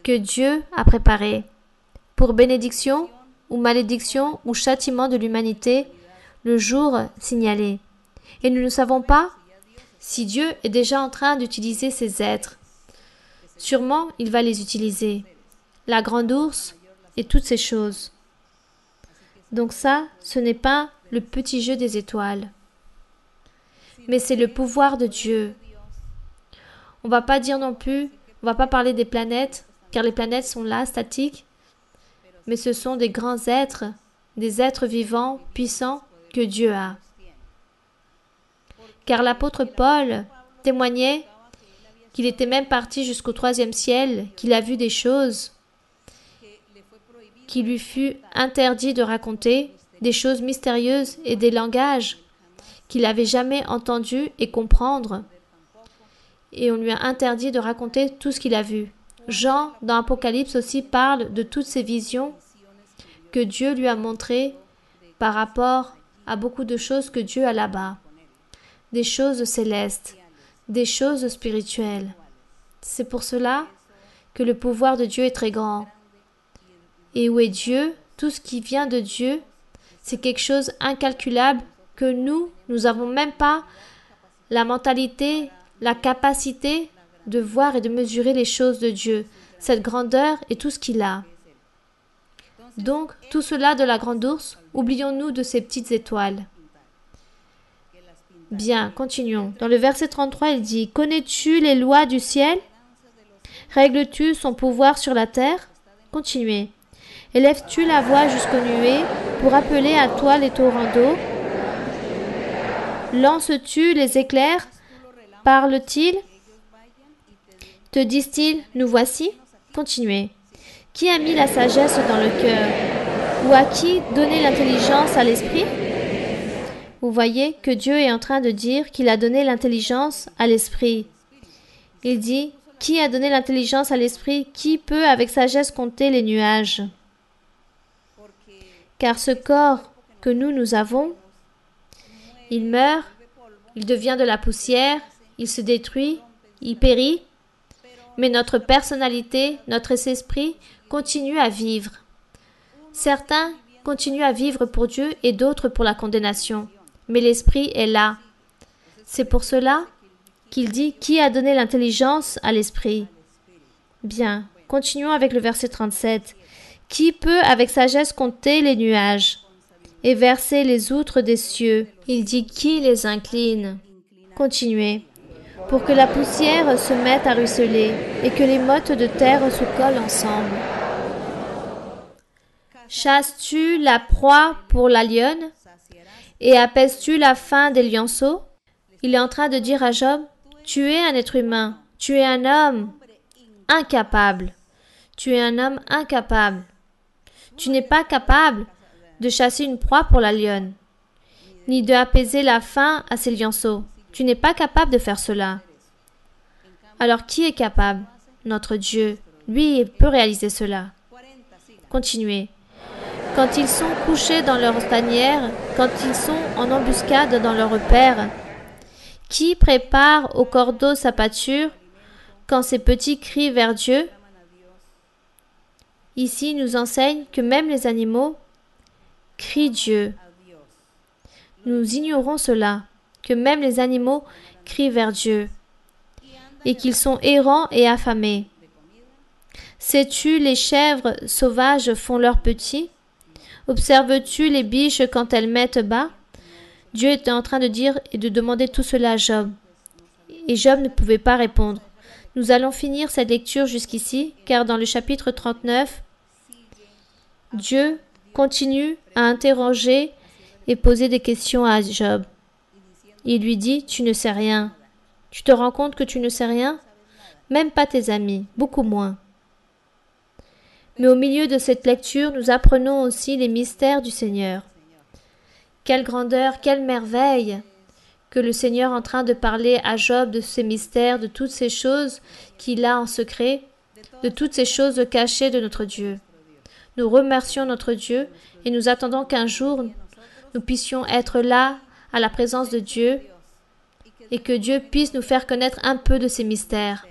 que Dieu a préparé pour bénédiction ou malédiction ou châtiment de l'humanité le jour signalé. Et nous ne savons pas si Dieu est déjà en train d'utiliser ces êtres. Sûrement, il va les utiliser. La grande ours et toutes ces choses. Donc ça, ce n'est pas le petit jeu des étoiles, mais c'est le pouvoir de Dieu. On ne va pas dire non plus, on ne va pas parler des planètes, car les planètes sont là, statiques, mais ce sont des grands êtres, des êtres vivants, puissants, que Dieu a. Car l'apôtre Paul témoignait qu'il était même parti jusqu'au 3e ciel, qu'il a vu des choses qui lui fut interdit de raconter, des choses mystérieuses et des langages qu'il n'avait jamais entendus et comprendre. Et on lui a interdit de raconter tout ce qu'il a vu. Jean, dans Apocalypse aussi, parle de toutes ces visions que Dieu lui a montrées par rapport à beaucoup de choses que Dieu a là-bas. Des choses célestes, des choses spirituelles. C'est pour cela que le pouvoir de Dieu est très grand. Et où est Dieu? Tout ce qui vient de Dieu, c'est quelque chose incalculable que nous n'avons même pas la mentalité, la capacité de voir et de mesurer les choses de Dieu, cette grandeur et tout ce qu'il a. Donc, tout cela de la grande ours, oublions-nous de ces petites étoiles. Bien, continuons. Dans le verset 33, il dit « Connais-tu les lois du ciel? Règles-tu son pouvoir sur la terre ?» Continuez. « Élèves-tu la voix jusqu'aux nuées pour appeler à toi les torrents d'eau? Lances-tu les éclairs? Parle-t-il? Te disent-ils, nous voici? » Continuez. « Qui a mis la sagesse dans le cœur? Ou à qui donner l'intelligence à l'esprit? » Vous voyez que Dieu est en train de dire qu'il a donné l'intelligence à l'esprit. Il dit, qui a donné l'intelligence à l'esprit? Qui peut avec sagesse compter les nuages? Car ce corps que nous avons, il meurt, il devient de la poussière, il se détruit, il périt, mais notre personnalité, notre esprit continue à vivre. Certains continuent à vivre pour Dieu et d'autres pour la condamnation. Mais l'esprit est là. C'est pour cela qu'il dit « Qui a donné l'intelligence à l'esprit ?» Bien, continuons avec le verset 37. « Qui peut avec sagesse compter les nuages et verser les outres des cieux ?» Il dit « Qui les incline ?» Continuez. « Pour que la poussière se mette à ruisseler et que les mottes de terre se collent ensemble. » Chasses-tu la proie pour la lionne et apaises-tu la faim des lionceaux? Il est en train de dire à Job, tu es un être humain, tu es un homme incapable. Tu es un homme incapable. Tu n'es pas capable de chasser une proie pour la lionne, ni d'apaiser la faim à ses lionceaux. Tu n'es pas capable de faire cela. Alors qui est capable? Notre Dieu. Lui, il peut réaliser cela. Continuez. Quand ils sont couchés dans leur tanière, quand ils sont en embuscade dans leur repaire, qui prépare au cordeau sa pâture, quand ses petits crient vers Dieu? Ici, il nous enseigne que même les animaux crient Dieu. Nous ignorons cela, que même les animaux crient vers Dieu, et qu'ils sont errants et affamés. Sais-tu, les chèvres sauvages font leurs petits? Observes-tu les biches quand elles mettent bas? Dieu était en train de dire et de demander tout cela à Job. Et Job ne pouvait pas répondre. Nous allons finir cette lecture jusqu'ici, car dans le chapitre 39, Dieu continue à interroger et poser des questions à Job. Il lui dit, tu ne sais rien. Tu te rends compte que tu ne sais rien? Même pas tes amis, beaucoup moins. Mais au milieu de cette lecture, nous apprenons aussi les mystères du Seigneur. Quelle grandeur, quelle merveille que le Seigneur est en train de parler à Job de ces mystères, de toutes ces choses qu'il a en secret, de toutes ces choses cachées de notre Dieu. Nous remercions notre Dieu et nous attendons qu'un jour nous puissions être là à la présence de Dieu et que Dieu puisse nous faire connaître un peu de ces mystères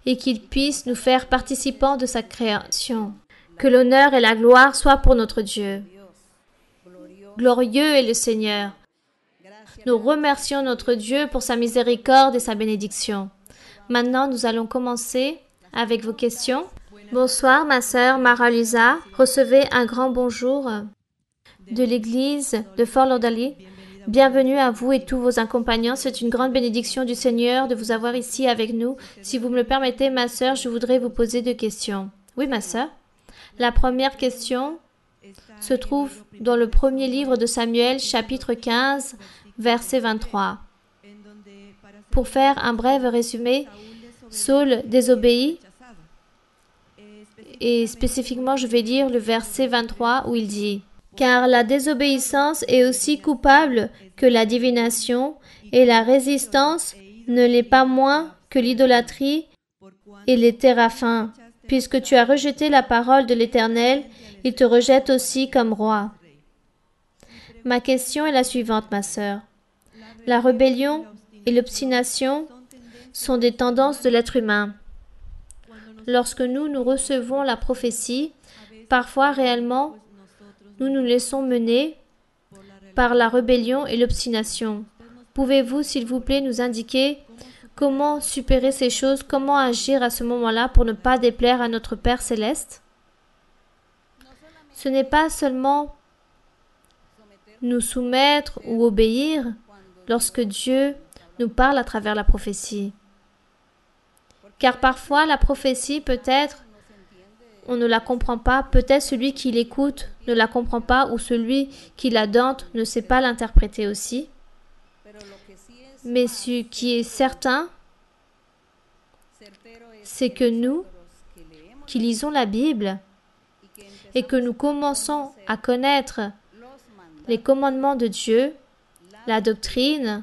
et qu'il puisse nous faire participants de sa création. Que l'honneur et la gloire soient pour notre Dieu. Glorieux est le Seigneur. Nous remercions notre Dieu pour sa miséricorde et sa bénédiction. Maintenant, nous allons commencer avec vos questions. Bonsoir, ma sœur Mara-Lisa. Recevez un grand bonjour de l'église de Fort Lauderdale. Bienvenue à vous et tous vos accompagnants. C'est une grande bénédiction du Seigneur de vous avoir ici avec nous. Si vous me le permettez, ma sœur, je voudrais vous poser 2 questions. Oui, ma sœur. La première question se trouve dans le premier livre de Samuel, chapitre 15, verset 23. Pour faire un bref résumé, Saul désobéit et spécifiquement, je vais lire le verset 23 où il dit « Car la désobéissance est aussi coupable que la divination, et la résistance ne l'est pas moins que l'idolâtrie et les téraphins. Puisque tu as rejeté la parole de l'Éternel, il te rejette aussi comme roi. » Ma question est la suivante, ma sœur. La rébellion et l'obstination sont des tendances de l'être humain. Lorsque nous recevons la prophétie, Parfois, réellement, nous nous laissons mener par la rébellion et l'obstination. Pouvez-vous, s'il vous plaît, nous indiquer comment supérer ces choses, comment agir à ce moment-là pour ne pas déplaire à notre Père céleste? Ce n'est pas seulement nous soumettre ou obéir lorsque Dieu nous parle à travers la prophétie. Car parfois, la prophétie, peut-être, on ne la comprend pas, peut-être celui qui l'écoute ne la comprend pas ou celui qui la donne ne sait pas l'interpréter aussi. Mais ce qui est certain, c'est que nous, qui lisons la Bible et que nous commençons à connaître les commandements de Dieu, la doctrine,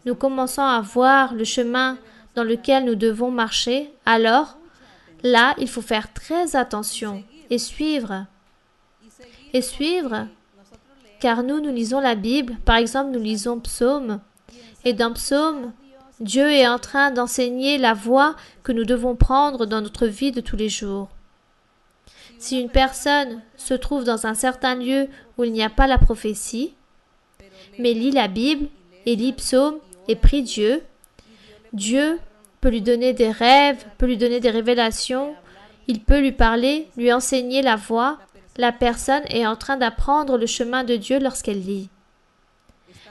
nous commençons à voir le chemin dans lequel nous devons marcher, alors là, il faut faire très attention et suivre. Et suivre, car nous lisons la Bible, par exemple, nous lisons Psaume, et dans Psaume, Dieu est en train d'enseigner la voie que nous devons prendre dans notre vie de tous les jours. Si une personne se trouve dans un certain lieu où il n'y a pas la prophétie, mais lit la Bible et lit Psaume et prie Dieu, Dieu peut lui donner des rêves, peut lui donner des révélations, il peut lui parler, lui enseigner la voie. La personne est en train d'apprendre le chemin de Dieu lorsqu'elle lit.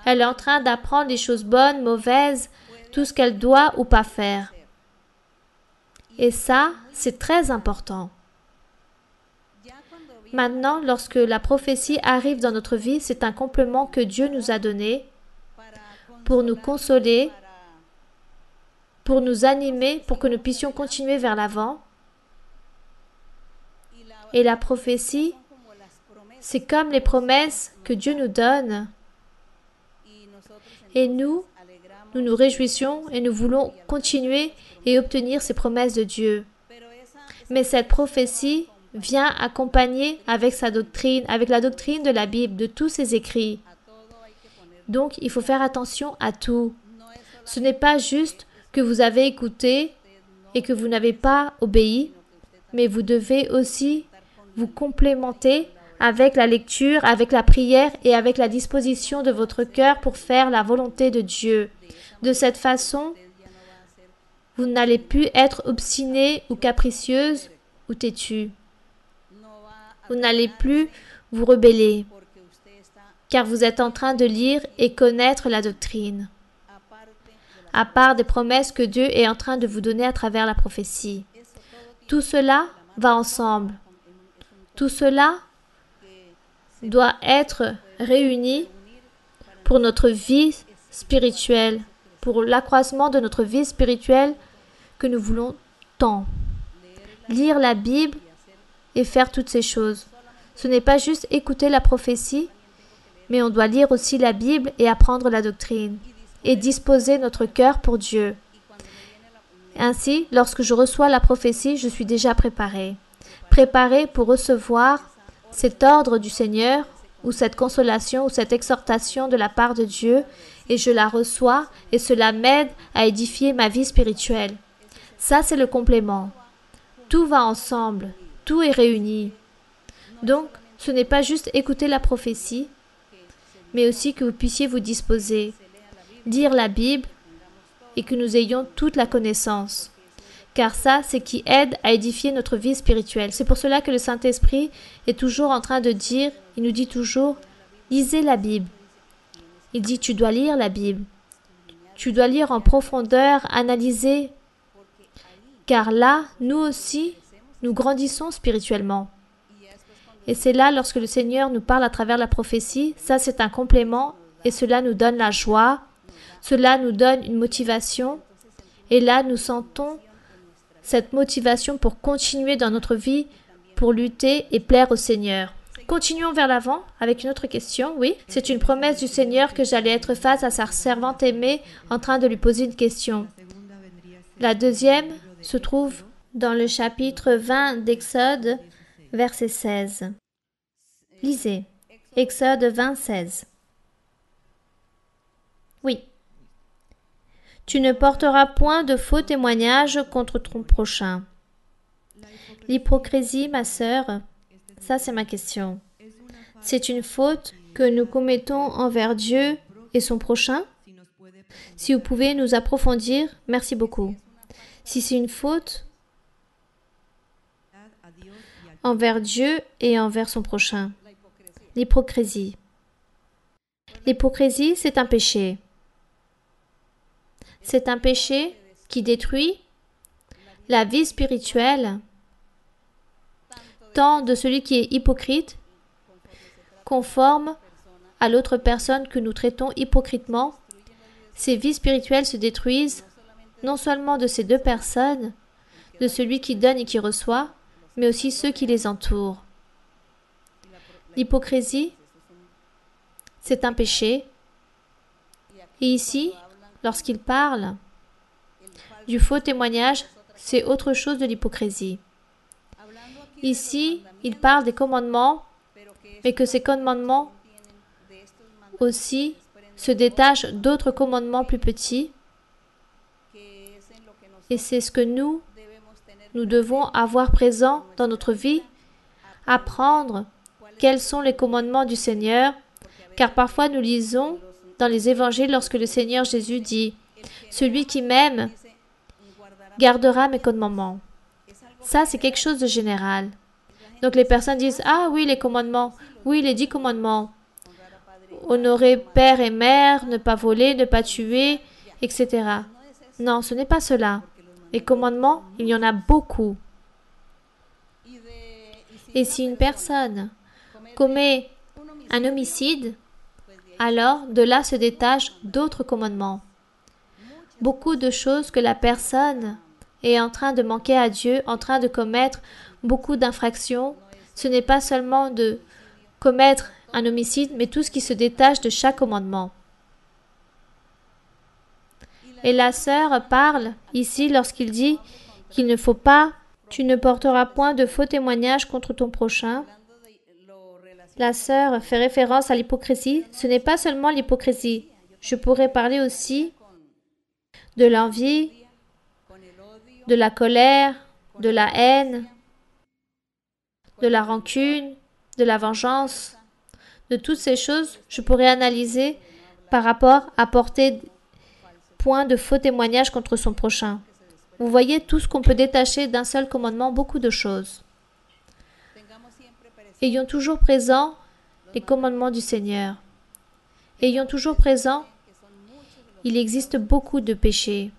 Elle est en train d'apprendre les choses bonnes, mauvaises, tout ce qu'elle doit ou pas faire. Et ça, c'est très important. Maintenant, lorsque la prophétie arrive dans notre vie, c'est un complément que Dieu nous a donné pour nous consoler, pour nous animer, pour que nous puissions continuer vers l'avant. Et la prophétie, c'est comme les promesses que Dieu nous donne. Et nous nous réjouissons et nous voulons continuer et obtenir ces promesses de Dieu. Mais cette prophétie vient accompagner avec sa doctrine, avec la doctrine de la Bible, de tous ses écrits. Donc, il faut faire attention à tout. Ce n'est pas juste que vous avez écouté et que vous n'avez pas obéi, mais vous devez aussi vous complémenter avec la lecture, avec la prière et avec la disposition de votre cœur pour faire la volonté de Dieu. De cette façon, vous n'allez plus être obstiné ou capricieuse ou têtu. Vous n'allez plus vous rebeller, car vous êtes en train de lire et connaître la doctrine, à part des promesses que Dieu est en train de vous donner à travers la prophétie. Tout cela va ensemble. Tout cela doit être réuni pour notre vie spirituelle, pour l'accroissement de notre vie spirituelle que nous voulons tant. Lire la Bible et faire toutes ces choses. Ce n'est pas juste écouter la prophétie, mais on doit lire aussi la Bible et apprendre la doctrine et disposer notre cœur pour Dieu. Ainsi, lorsque je reçois la prophétie, je suis déjà préparé pour recevoir cet ordre du Seigneur ou cette consolation ou cette exhortation de la part de Dieu et je la reçois et cela m'aide à édifier ma vie spirituelle. Ça, c'est le complément. Tout va ensemble, tout est réuni. Donc, ce n'est pas juste écouter la prophétie, mais aussi que vous puissiez vous disposer, lire la Bible et que nous ayons toute la connaissance. Car ça, c'est qui aide à édifier notre vie spirituelle. C'est pour cela que le Saint-Esprit est toujours en train de dire, il nous dit toujours, lisez la Bible. Il dit, tu dois lire la Bible. Tu dois lire en profondeur, analyser. Car là, nous aussi, nous grandissons spirituellement. Et c'est là, lorsque le Seigneur nous parle à travers la prophétie, ça c'est un complément et cela nous donne la joie, cela nous donne une motivation et là nous sentons cette motivation pour continuer dans notre vie, pour lutter et plaire au Seigneur. Continuons vers l'avant avec une autre question. Oui, c'est une promesse du Seigneur que j'allais être face à sa servante aimée en train de lui poser une question. La deuxième se trouve dans le chapitre 20 d'Exode, verset 16. Lisez. Exode 20, 16. Oui. Tu ne porteras point de faux témoignages contre ton prochain. L'hypocrisie, ma sœur, Ça, c'est ma question. C'est une faute que nous commettons envers Dieu et son prochain? Si vous pouvez nous approfondir, merci beaucoup. Si c'est une faute envers Dieu et envers son prochain. L'hypocrisie. L'hypocrisie, c'est un péché. C'est un péché qui détruit la vie spirituelle tant de celui qui est hypocrite, conforme à l'autre personne que nous traitons hypocritement. Ces vies spirituelles se détruisent non seulement de ces deux personnes, de celui qui donne et qui reçoit, mais aussi ceux qui les entourent. L'hypocrisie, c'est un péché. Et ici, lorsqu'il parle du faux témoignage, c'est autre chose de l'hypocrisie. Ici, il parle des commandements, mais que ces commandements aussi se détachent d'autres commandements plus petits. Et c'est ce que nous devons avoir présent dans notre vie, apprendre quels sont les commandements du Seigneur, car parfois nous lisons dans les évangiles lorsque le Seigneur Jésus dit « Celui qui m'aime gardera mes commandements ». Ça, c'est quelque chose de général. Donc les personnes disent « Ah oui, les commandements, oui, les 10 commandements. Honorer père et mère, ne pas voler, ne pas tuer, etc. » Non, ce n'est pas cela. Les commandements, il y en a beaucoup. Et si une personne commet un homicide, alors de là se détachent d'autres commandements. Beaucoup de choses que la personne est en train de manquer à Dieu, en train de commettre beaucoup d'infractions. Ce n'est pas seulement de commettre un homicide, mais tout ce qui se détache de chaque commandement. Et la sœur parle ici lorsqu'il dit qu'il ne faut pas, tu ne porteras point de faux témoignages contre ton prochain. La sœur fait référence à l'hypocrisie. Ce n'est pas seulement l'hypocrisie. Je pourrais parler aussi de l'envie, de la colère, de la haine, de la rancune, de la vengeance. De toutes ces choses, je pourrais analyser par rapport à porter point de faux témoignages contre son prochain. Vous voyez tout ce qu'on peut détacher d'un seul commandement, beaucoup de choses. Ayons toujours présent les commandements du Seigneur. Ayons toujours présent, il existe beaucoup de péchés.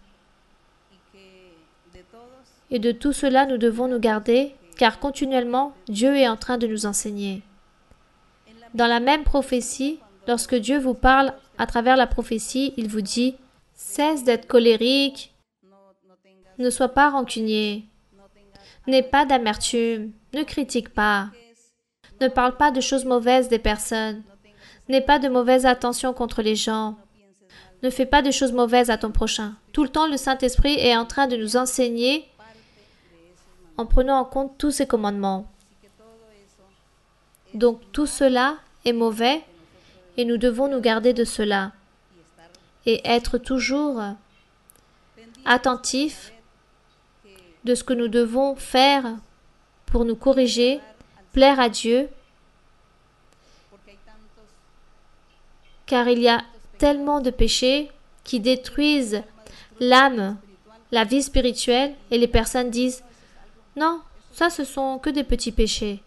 Et de tout cela, nous devons nous garder, car continuellement, Dieu est en train de nous enseigner. Dans la même prophétie, lorsque Dieu vous parle à travers la prophétie, il vous dit « Cesse d'être colérique, ne sois pas rancunier, n'aie pas d'amertume, ne critique pas, ne parle pas de choses mauvaises des personnes, n'aie pas de mauvaise attention contre les gens, ne fais pas de choses mauvaises à ton prochain. » Tout le temps, le Saint-Esprit est en train de nous enseigner en prenant en compte tous ces commandements. Donc tout cela est mauvais et nous devons nous garder de cela et être toujours attentifs de ce que nous devons faire pour nous corriger, plaire à Dieu, car il y a tellement de péchés qui détruisent l'âme, la vie spirituelle, et les personnes disent « Non, ça ce sont que des petits péchés. »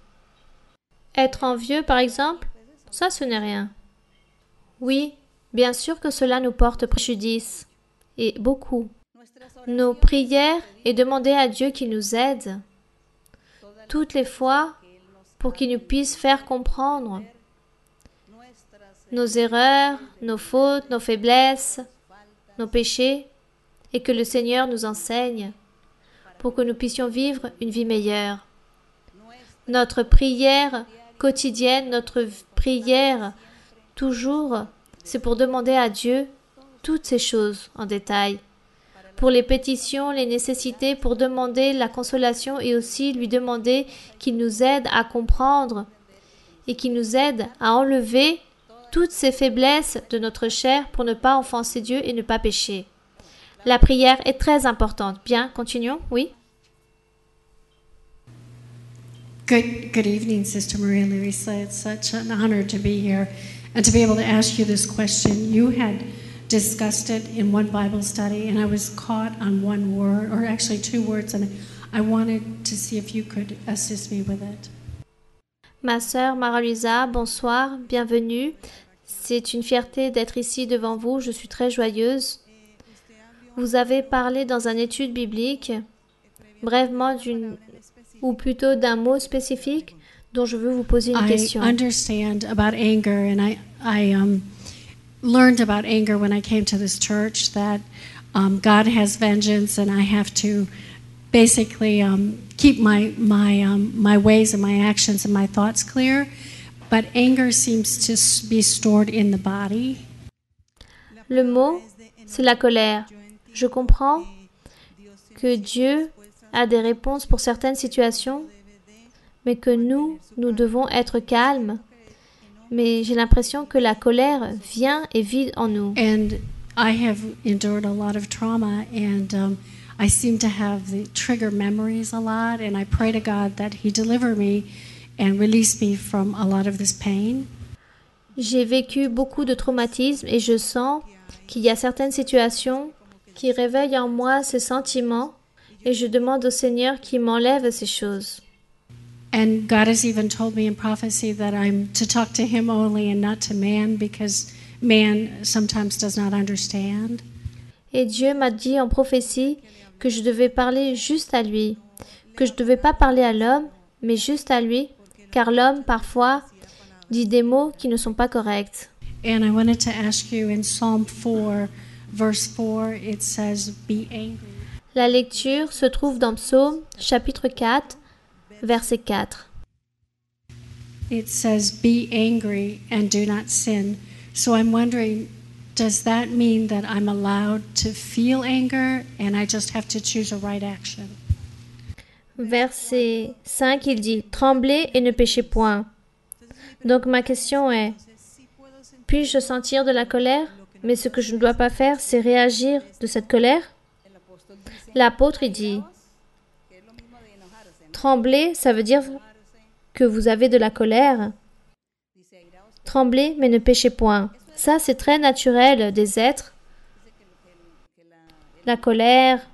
Être envieux, par exemple, ça ce n'est rien. Oui, bien sûr que cela nous porte préjudice, et beaucoup. Nos prières et demander à Dieu qu'il nous aide toutes les fois pour qu'il nous puisse faire comprendre nos erreurs, nos fautes, nos faiblesses, nos péchés, et que le Seigneur nous enseigne pour que nous puissions vivre une vie meilleure. Notre prière quotidienne, notre prière toujours, c'est pour demander à Dieu toutes ces choses en détail. Pour les pétitions, les nécessités, pour demander la consolation et aussi lui demander qu'il nous aide à comprendre et qu'il nous aide à enlever toutes ces faiblesses de notre chair pour ne pas offenser Dieu et ne pas pécher. La prière est très importante. Bien, continuons, oui? Good evening, Sister Maria Larissa. It's such an honor to be here and to be able to ask you this question. You had discussed it in one Bible study, and I was caught on one word, or actually two words, and I wanted to see if you could assist me with it. Ma sœur Mara-Luisa, bonsoir, bienvenue. C'est une fierté d'être ici devant vous, je suis très joyeuse. Vous avez parlé dans une étude biblique, brièvement ou plutôt d'un mot spécifique dont je veux vous poser une question. I understand about anger, and I learned about anger when I came to this church, that God has vengeance, and I have to basically keep my ways and my actions and my thoughts clear. But anger seems to be stored in the body. Le mot, c'est la colère. Je comprends que Dieu a des réponses pour certaines situations, mais que nous devons être calmes. Mais j'ai l'impression que la colère vient et vit en nous. And I have endured a lot of trauma, and I seem to have the trigger memories a lot, and I pray to God that He deliver me and release me from a lot of this pain. J'ai vécu beaucoup de traumatismes et je sens qu'il y a certaines situations qui réveillent en moi ces sentiments et je demande au Seigneur qu'il m'enlève ces choses. And God has even told me in prophecy that I'm to talk to Him only and not to man, because man sometimes does not understand. Et Dieu m'a dit en prophétie que je devais parler juste à lui, que je ne devais pas parler à l'homme, mais juste à lui, car l'homme, parfois, dit des mots qui ne sont pas corrects. And I wanted to ask you, in Psalm 4, verse 4, it says, "Be angry." La lecture se trouve dans Psaume, chapitre 4, verset 4. It says, "Be angry and do not sin." So I'm wondering, does that mean that I'm allowed to feel anger and I just have to choose a right action? Verset 5, il dit « Tremblez et ne péchez point ». Donc ma question est, puis-je sentir de la colère, mais ce que je ne dois pas faire, c'est réagir de cette colère? L'apôtre, il dit « Tremblez », ça veut dire que vous avez de la colère. Tremblez, mais ne péchez point. Ça, c'est très naturel des êtres. La colère,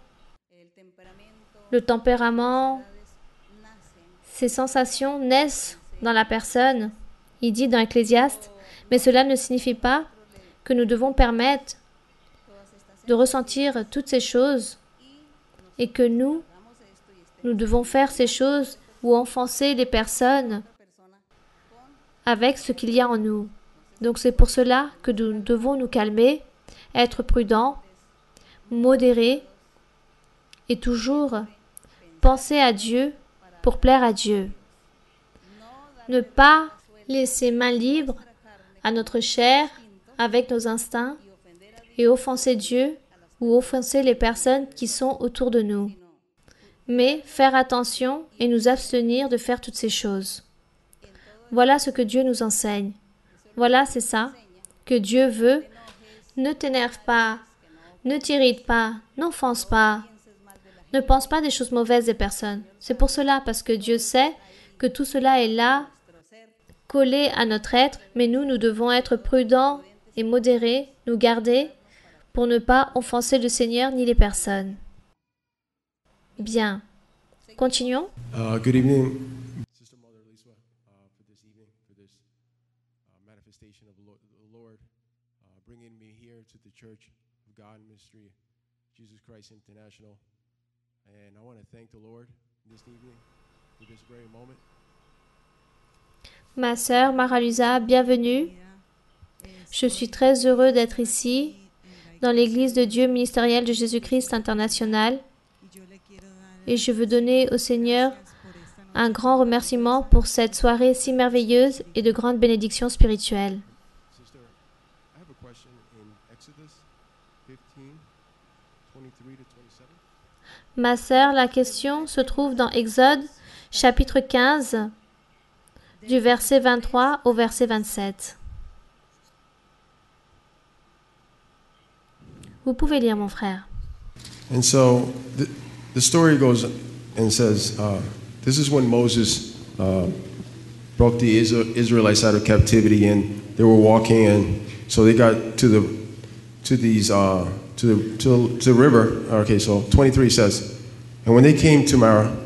le tempérament, ces sensations naissent dans la personne. Il dit dans Ecclésiaste, mais cela ne signifie pas que nous devons permettre de ressentir toutes ces choses et que nous devons faire ces choses ou offenser les personnes avec ce qu'il y a en nous. Donc c'est pour cela que nous devons nous calmer, être prudents, modérés et toujours penser à Dieu pour plaire à Dieu. Ne pas laisser main libre à notre chair avec nos instincts et offenser Dieu ou offenser les personnes qui sont autour de nous. Mais faire attention et nous abstenir de faire toutes ces choses. Voilà ce que Dieu nous enseigne. Voilà, c'est ça que Dieu veut. Ne t'énerve pas, ne t'irrite pas, n'offense pas. Ne pense pas des choses mauvaises des personnes. C'est pour cela, parce que Dieu sait que tout cela est là, collé à notre être, mais nous devons être prudents et modérés, nous garder pour ne pas offenser le Seigneur ni les personnes. Bien. Continuons. Good evening, Sister Mother Lisa, for this evening, for this manifestation of the Lord, bringing me here to the Church of God Ministry, Jesus Christ International. And I want to thank the Lord this evening for this very moment. Ma sœur Mara-Luisa, bienvenue. Je suis très heureux d'être ici, dans l'Église de Dieu ministérielle de Jésus-Christ International. Et je veux donner au Seigneur un grand remerciement pour cette soirée si merveilleuse et de grandes bénédictions spirituelles. Sister, I have a question in Exodus 15, 23 to 27. Ma sœur, la question se trouve dans Exode, chapitre 15, du verset 23 au verset 27. Vous pouvez lire, mon frère. And so the story goes and says, this is when Moses brought the Israelites out of captivity, and they were walking, and so they got to the river. Okay, so 23 says, and when they came to Marah,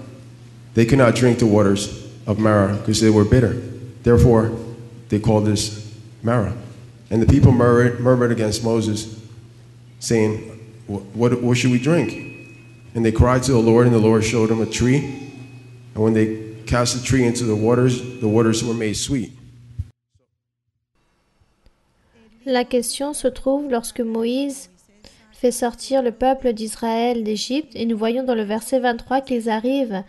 they could not drink the waters of Marah because they were bitter. Therefore, they called this Marah. And the people murmured against Moses, saying, what should we drink? And they cried to the Lord, and the Lord showed them a tree. And when they cast the tree into the waters were made sweet. La question se trouve lorsque Moïse fait sortir le peuple d'Israël d'Égypte, et nous voyons dans le verset 23 qu'ils arrivent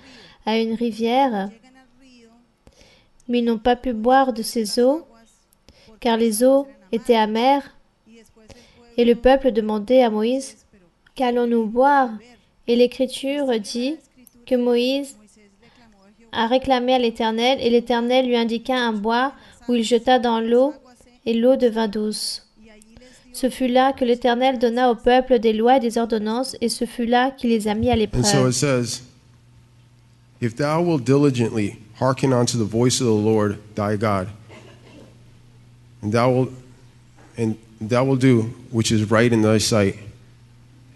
à une rivière, mais ils n'ont pas pu boire de ces eaux, car les eaux étaient amères. Et le peuple demandait à Moïse, « Qu'allons-nous boire ?» Et l'Écriture dit que Moïse a réclamé à l'Éternel, et l'Éternel lui indiqua un bois où il jeta dans l'eau, et l'eau devint douce. Ce fut là que l'Éternel donna au peuple des lois et des ordonnances, et ce fut là qu'il les a mis à And so l'épreuve. it says, if thou wilt diligently hearken unto the voice of the Lord thy God, and thou wilt do which is right in thy sight,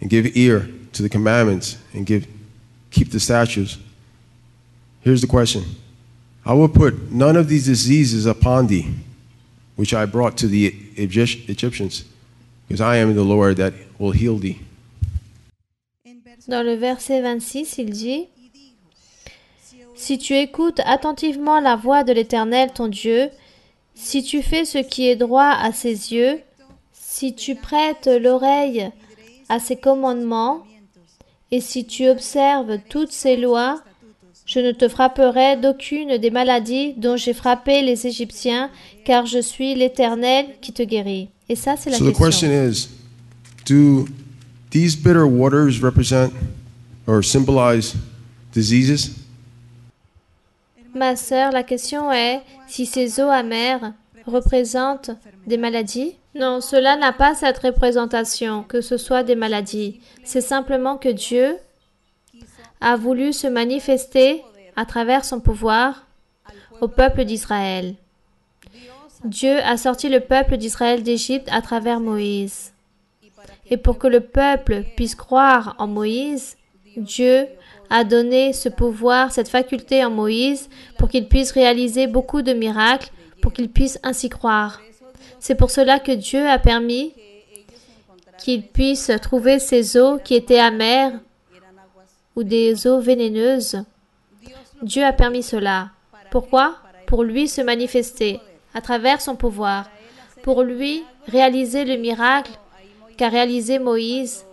and give ear to the commandments, and keep the statutes. Here's the question. I will put none of these diseases upon thee, which I brought to the Egyptians, because I am the Lord that will heal thee. Dans le verset 26, il dit, « Si tu écoutes attentivement la voix de l'Éternel ton Dieu, si tu fais ce qui est droit à ses yeux, si tu prêtes l'oreille à ses commandements, et si tu observes toutes ses lois, je ne te frapperai d'aucune des maladies dont j'ai frappé les Égyptiens, car je suis l'Éternel qui te guérit. » Et ça, c'est la So the question question. is, do these bitter waters represent or symbolize diseases? Ma sœur, la question est, si ces eaux amères représentent des maladies? Non, cela n'a pas cette représentation, que ce soit des maladies. C'est simplement que Dieu a voulu se manifester à travers son pouvoir au peuple d'Israël. Dieu a sorti le peuple d'Israël d'Égypte à travers Moïse. Et pour que le peuple puisse croire en Moïse, Dieu a donné ce pouvoir, cette faculté en Moïse, pour qu'il puisse réaliser beaucoup de miracles, pour qu'il puisse ainsi croire. C'est pour cela que Dieu a permis qu'ils puissent trouver ces eaux qui étaient amères ou des eaux vénéneuses. Dieu a permis cela. Pourquoi? Pour lui se manifester à travers son pouvoir, pour lui réaliser le miracle qu'a réalisé Moïse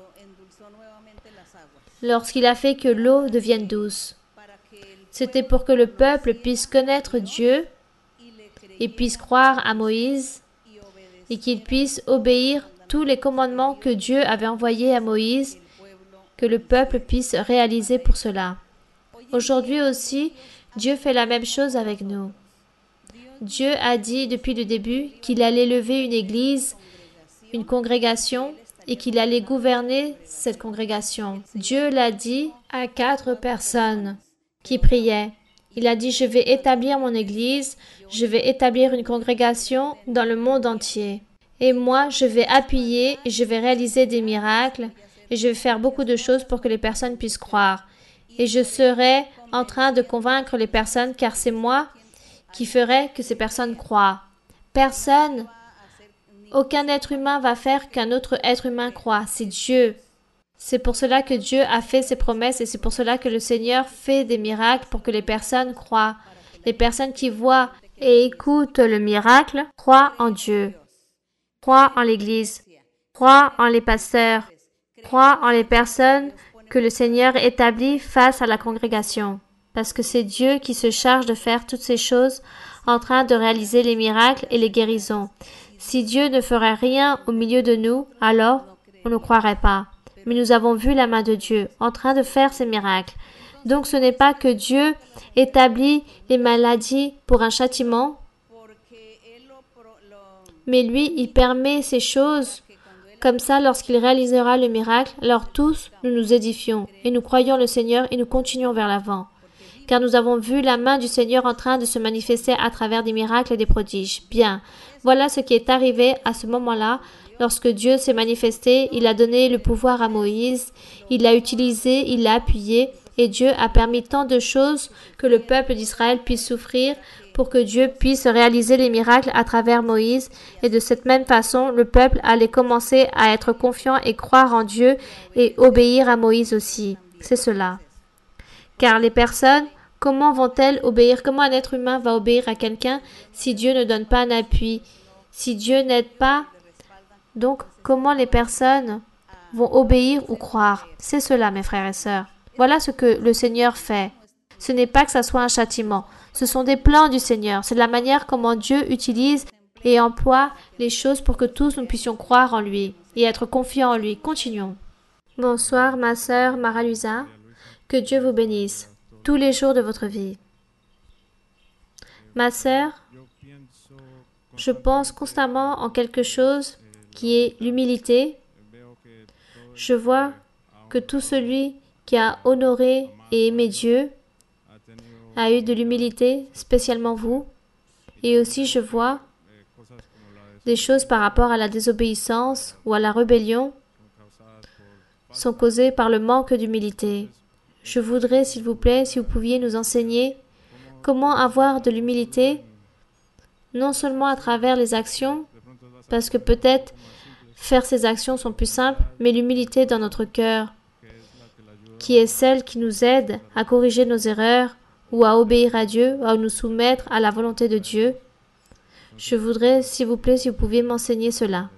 lorsqu'il a fait que l'eau devienne douce. C'était pour que le peuple puisse connaître Dieu et puisse croire à Moïse et qu'il puisse obéir tous les commandements que Dieu avait envoyés à Moïse, que le peuple puisse réaliser pour cela. Aujourd'hui aussi, Dieu fait la même chose avec nous. Dieu a dit depuis le début qu'il allait lever une église, une congrégation, et qu'il allait gouverner cette congrégation. Dieu l'a dit à 4 personnes qui priaient. Il a dit, je vais établir mon église, je vais établir une congrégation dans le monde entier. Et moi, je vais appuyer et je vais réaliser des miracles et je vais faire beaucoup de choses pour que les personnes puissent croire. Et je serai en train de convaincre les personnes car c'est moi qui ferai que ces personnes croient. Personne, aucun être humain va faire qu'un autre être humain croit. C'est Dieu. C'est pour cela que Dieu a fait ses promesses et c'est pour cela que le Seigneur fait des miracles pour que les personnes croient. Les personnes qui voient et écoutent le miracle croient en Dieu, croient en l'Église, croient en les pasteurs, croient en les personnes que le Seigneur établit face à la congrégation. Parce que c'est Dieu qui se charge de faire toutes ces choses en train de réaliser les miracles et les guérisons. Si Dieu ne ferait rien au milieu de nous, alors on ne croirait pas. Mais nous avons vu la main de Dieu en train de faire ces miracles. Donc ce n'est pas que Dieu établit les maladies pour un châtiment, mais lui, il permet ces choses. Comme ça, lorsqu'il réalisera le miracle, alors tous, nous nous édifions et nous croyons le Seigneur et nous continuons vers l'avant. car nous avons vu la main du Seigneur en train de se manifester à travers des miracles et des prodiges. Bien, voilà ce qui est arrivé à ce moment-là. Lorsque Dieu s'est manifesté, il a donné le pouvoir à Moïse, il l'a utilisé, il l'a appuyé, et Dieu a permis tant de choses que le peuple d'Israël puisse souffrir pour que Dieu puisse réaliser les miracles à travers Moïse. Et de cette même façon, le peuple allait commencer à être confiant et croire en Dieu et obéir à Moïse aussi. C'est cela. Car les personnes, comment vont-elles obéir? Comment un être humain va obéir à quelqu'un si Dieu ne donne pas un appui? Si Dieu n'aide pas, donc comment les personnes vont obéir ou croire? C'est cela, mes frères et sœurs. Voilà ce que le Seigneur fait. Ce n'est pas que ça soit un châtiment. Ce sont des plans du Seigneur. C'est la manière comment Dieu utilise et emploie les choses pour que tous nous puissions croire en lui et être confiants en lui. Continuons. Bonsoir, ma sœur Mara Luisa. Que Dieu vous bénisse tous les jours de votre vie. Ma sœur, je pense constamment en quelque chose qui est l'humilité. Je vois que tout celui qui a honoré et aimé Dieu a eu de l'humilité, spécialement vous. Et aussi je vois des choses par rapport à la désobéissance ou à la rébellion sont causées par le manque d'humilité. Je voudrais, s'il vous plaît, si vous pouviez nous enseigner comment avoir de l'humilité, non seulement à travers les actions, parce que peut-être faire ces actions sont plus simples, mais l'humilité dans notre cœur, qui est celle qui nous aide à corriger nos erreurs ou à obéir à Dieu, ou à nous soumettre à la volonté de Dieu. Je voudrais, s'il vous plaît, si vous pouviez m'enseigner cela.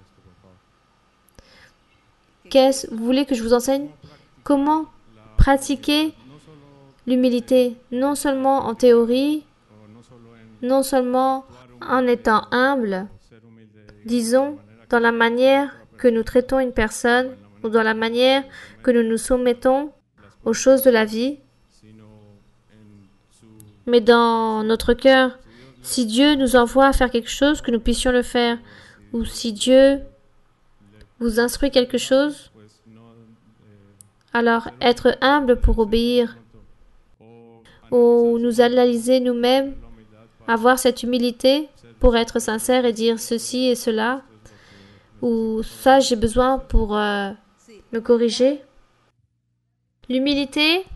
Vous voulez que je vous enseigne comment pratiquer l'humilité, non seulement en théorie, non seulement en étant humble, disons, dans la manière que nous traitons une personne ou dans la manière que nous nous soumettons aux choses de la vie, mais dans notre cœur, si Dieu nous envoie à faire quelque chose, que nous puissions le faire, ou si Dieu vous instruit quelque chose, alors être humble pour obéir, ou nous analyser nous-mêmes, avoir cette humilité pour être sincère et dire ceci et cela, ou ça j'ai besoin pour me corriger. L'humilité,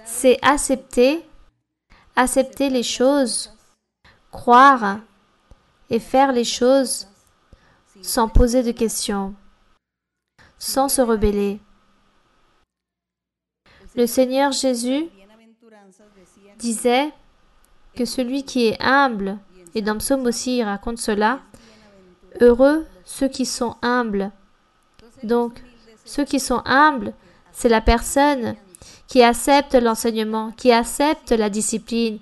c'est accepter les choses, croire et faire les choses sans poser de questions, sans se rebeller. Le Seigneur Jésus disait que celui qui est humble, et dans Psaume aussi il raconte cela, heureux ceux qui sont humbles. Donc, ceux qui sont humbles, c'est la personne qui accepte l'enseignement, qui accepte la discipline,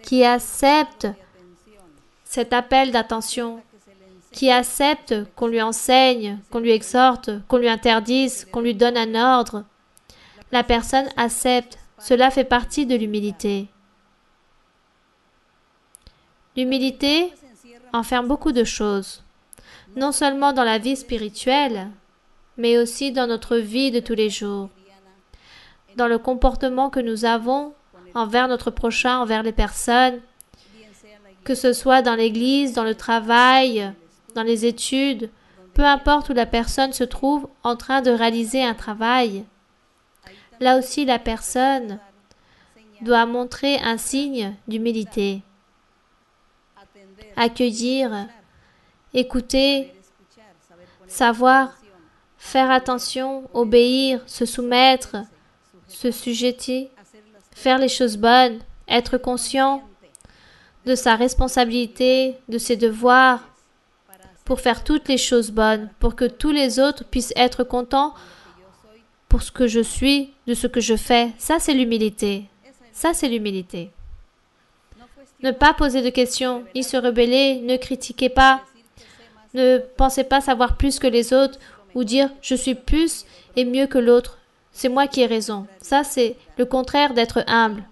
qui accepte cet appel d'attention, qui accepte qu'on lui enseigne, qu'on lui exhorte, qu'on lui interdise, qu'on lui donne un ordre. La personne accepte. Cela fait partie de l'humilité. L'humilité enferme beaucoup de choses, non seulement dans la vie spirituelle, mais aussi dans notre vie de tous les jours, dans le comportement que nous avons envers notre prochain, envers les personnes, que ce soit dans l'église, dans le travail, dans les études, peu importe où la personne se trouve en train de réaliser un travail. Là aussi, la personne doit montrer un signe d'humilité. Accueillir, écouter, savoir, faire attention, obéir, se soumettre, se sujetter, faire les choses bonnes, être conscient de sa responsabilité, de ses devoirs, pour faire toutes les choses bonnes, pour que tous les autres puissent être contents pour ce que je suis, de ce que je fais. Ça, c'est l'humilité. Ça, c'est l'humilité. Ne pas poser de questions, ni se rebeller, ne critiquez pas, ne pensez pas savoir plus que les autres ou dire « je suis plus et mieux que l'autre, c'est moi qui ai raison ». Ça, c'est le contraire d'être humble.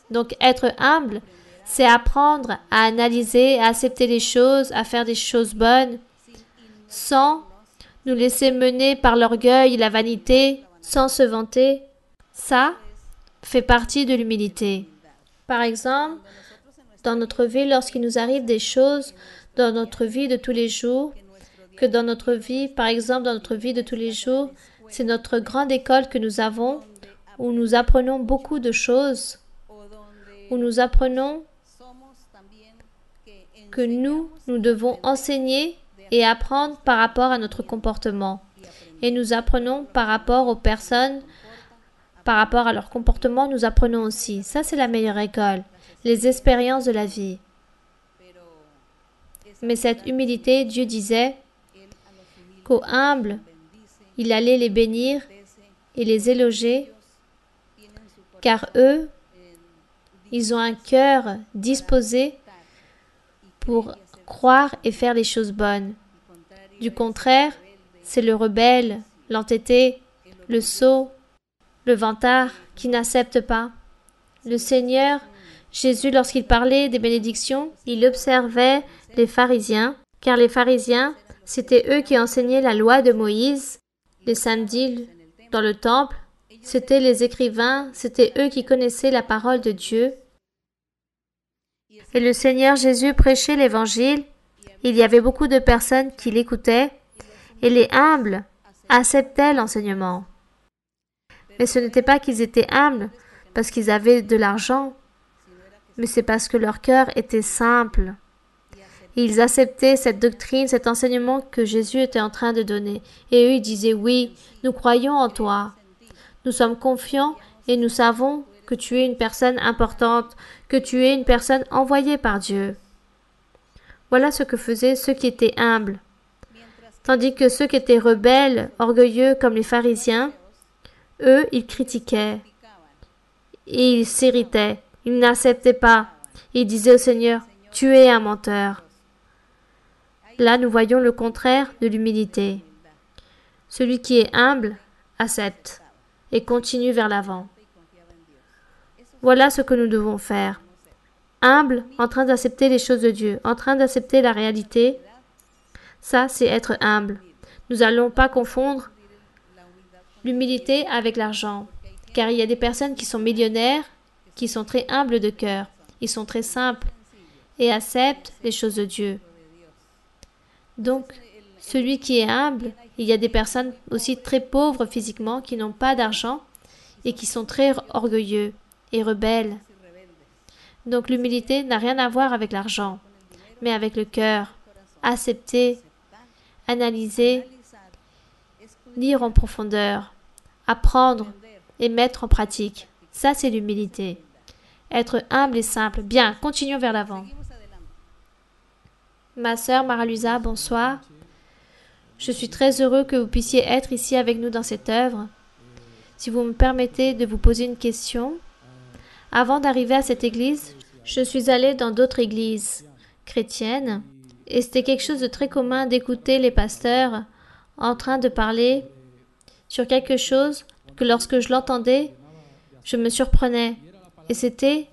Donc, être humble, c'est apprendre à analyser, à accepter les choses, à faire des choses bonnes, sans nous laisser mener par l'orgueil et la vanité, sans se vanter. Ça fait partie de l'humilité. Par exemple, dans notre vie, lorsqu'il nous arrive des choses dans notre vie de tous les jours, que dans notre vie, par exemple, dans notre vie de tous les jours, c'est notre grande école que nous avons, où nous apprenons beaucoup de choses, où nous apprenons que nous devons enseigner et apprendre par rapport à notre comportement. Et nous apprenons par rapport aux personnes, par rapport à leur comportement, nous apprenons aussi. Ça, c'est la meilleure école, les expériences de la vie. Mais cette humilité, Dieu disait qu'aux humbles, il allait les bénir et les éloger, car eux, ils ont un cœur disposé pour croire et faire les choses bonnes. Du contraire, c'est le rebelle, l'entêté, le sot, le vantard qui n'accepte pas. Le Seigneur, Jésus, lorsqu'il parlait des bénédictions, il observait les pharisiens, car les pharisiens, c'était eux qui enseignaient la loi de Moïse, les samedis dans le temple, c'étaient les écrivains, c'était eux qui connaissaient la parole de Dieu. Et le Seigneur Jésus prêchait l'Évangile, il y avait beaucoup de personnes qui l'écoutaient, et les humbles acceptaient l'enseignement. Mais ce n'était pas qu'ils étaient humbles parce qu'ils avaient de l'argent, mais c'est parce que leur cœur était simple. Ils acceptaient cette doctrine, cet enseignement que Jésus était en train de donner. Et eux, ils disaient, oui, nous croyons en toi. Nous sommes confiants et nous savons que tu es une personne importante, que tu es une personne envoyée par Dieu. Voilà ce que faisaient ceux qui étaient humbles. Tandis que ceux qui étaient rebelles, orgueilleux comme les pharisiens, eux, ils critiquaient. Et ils s'irritaient. Ils n'acceptaient pas. Ils disaient au Seigneur, tu es un menteur. Là, nous voyons le contraire de l'humilité. Celui qui est humble accepte et continue vers l'avant. Voilà ce que nous devons faire. Humble, en train d'accepter les choses de Dieu, en train d'accepter la réalité. Ça, c'est être humble. Nous n'allons pas confondre l'humilité avec l'argent, car il y a des personnes qui sont millionnaires, qui sont très humbles de cœur. Ils sont très simples et acceptent les choses de Dieu. Donc, celui qui est humble, il y a des personnes aussi très pauvres physiquement qui n'ont pas d'argent et qui sont très orgueilleux et rebelles. Donc, l'humilité n'a rien à voir avec l'argent, mais avec le cœur. Accepter, analyser, lire en profondeur, apprendre et mettre en pratique. Ça, c'est l'humilité. Être humble et simple. Bien, continuons vers l'avant. Ma sœur Mara-Luisa, bonsoir. Je suis très heureux que vous puissiez être ici avec nous dans cette œuvre. Si vous me permettez de vous poser une question. Avant d'arriver à cette église, je suis allée dans d'autres églises chrétiennes et c'était quelque chose de très commun d'écouter les pasteurs en train de parler sur quelque chose que lorsque je l'entendais, je me surprenais. Et c'était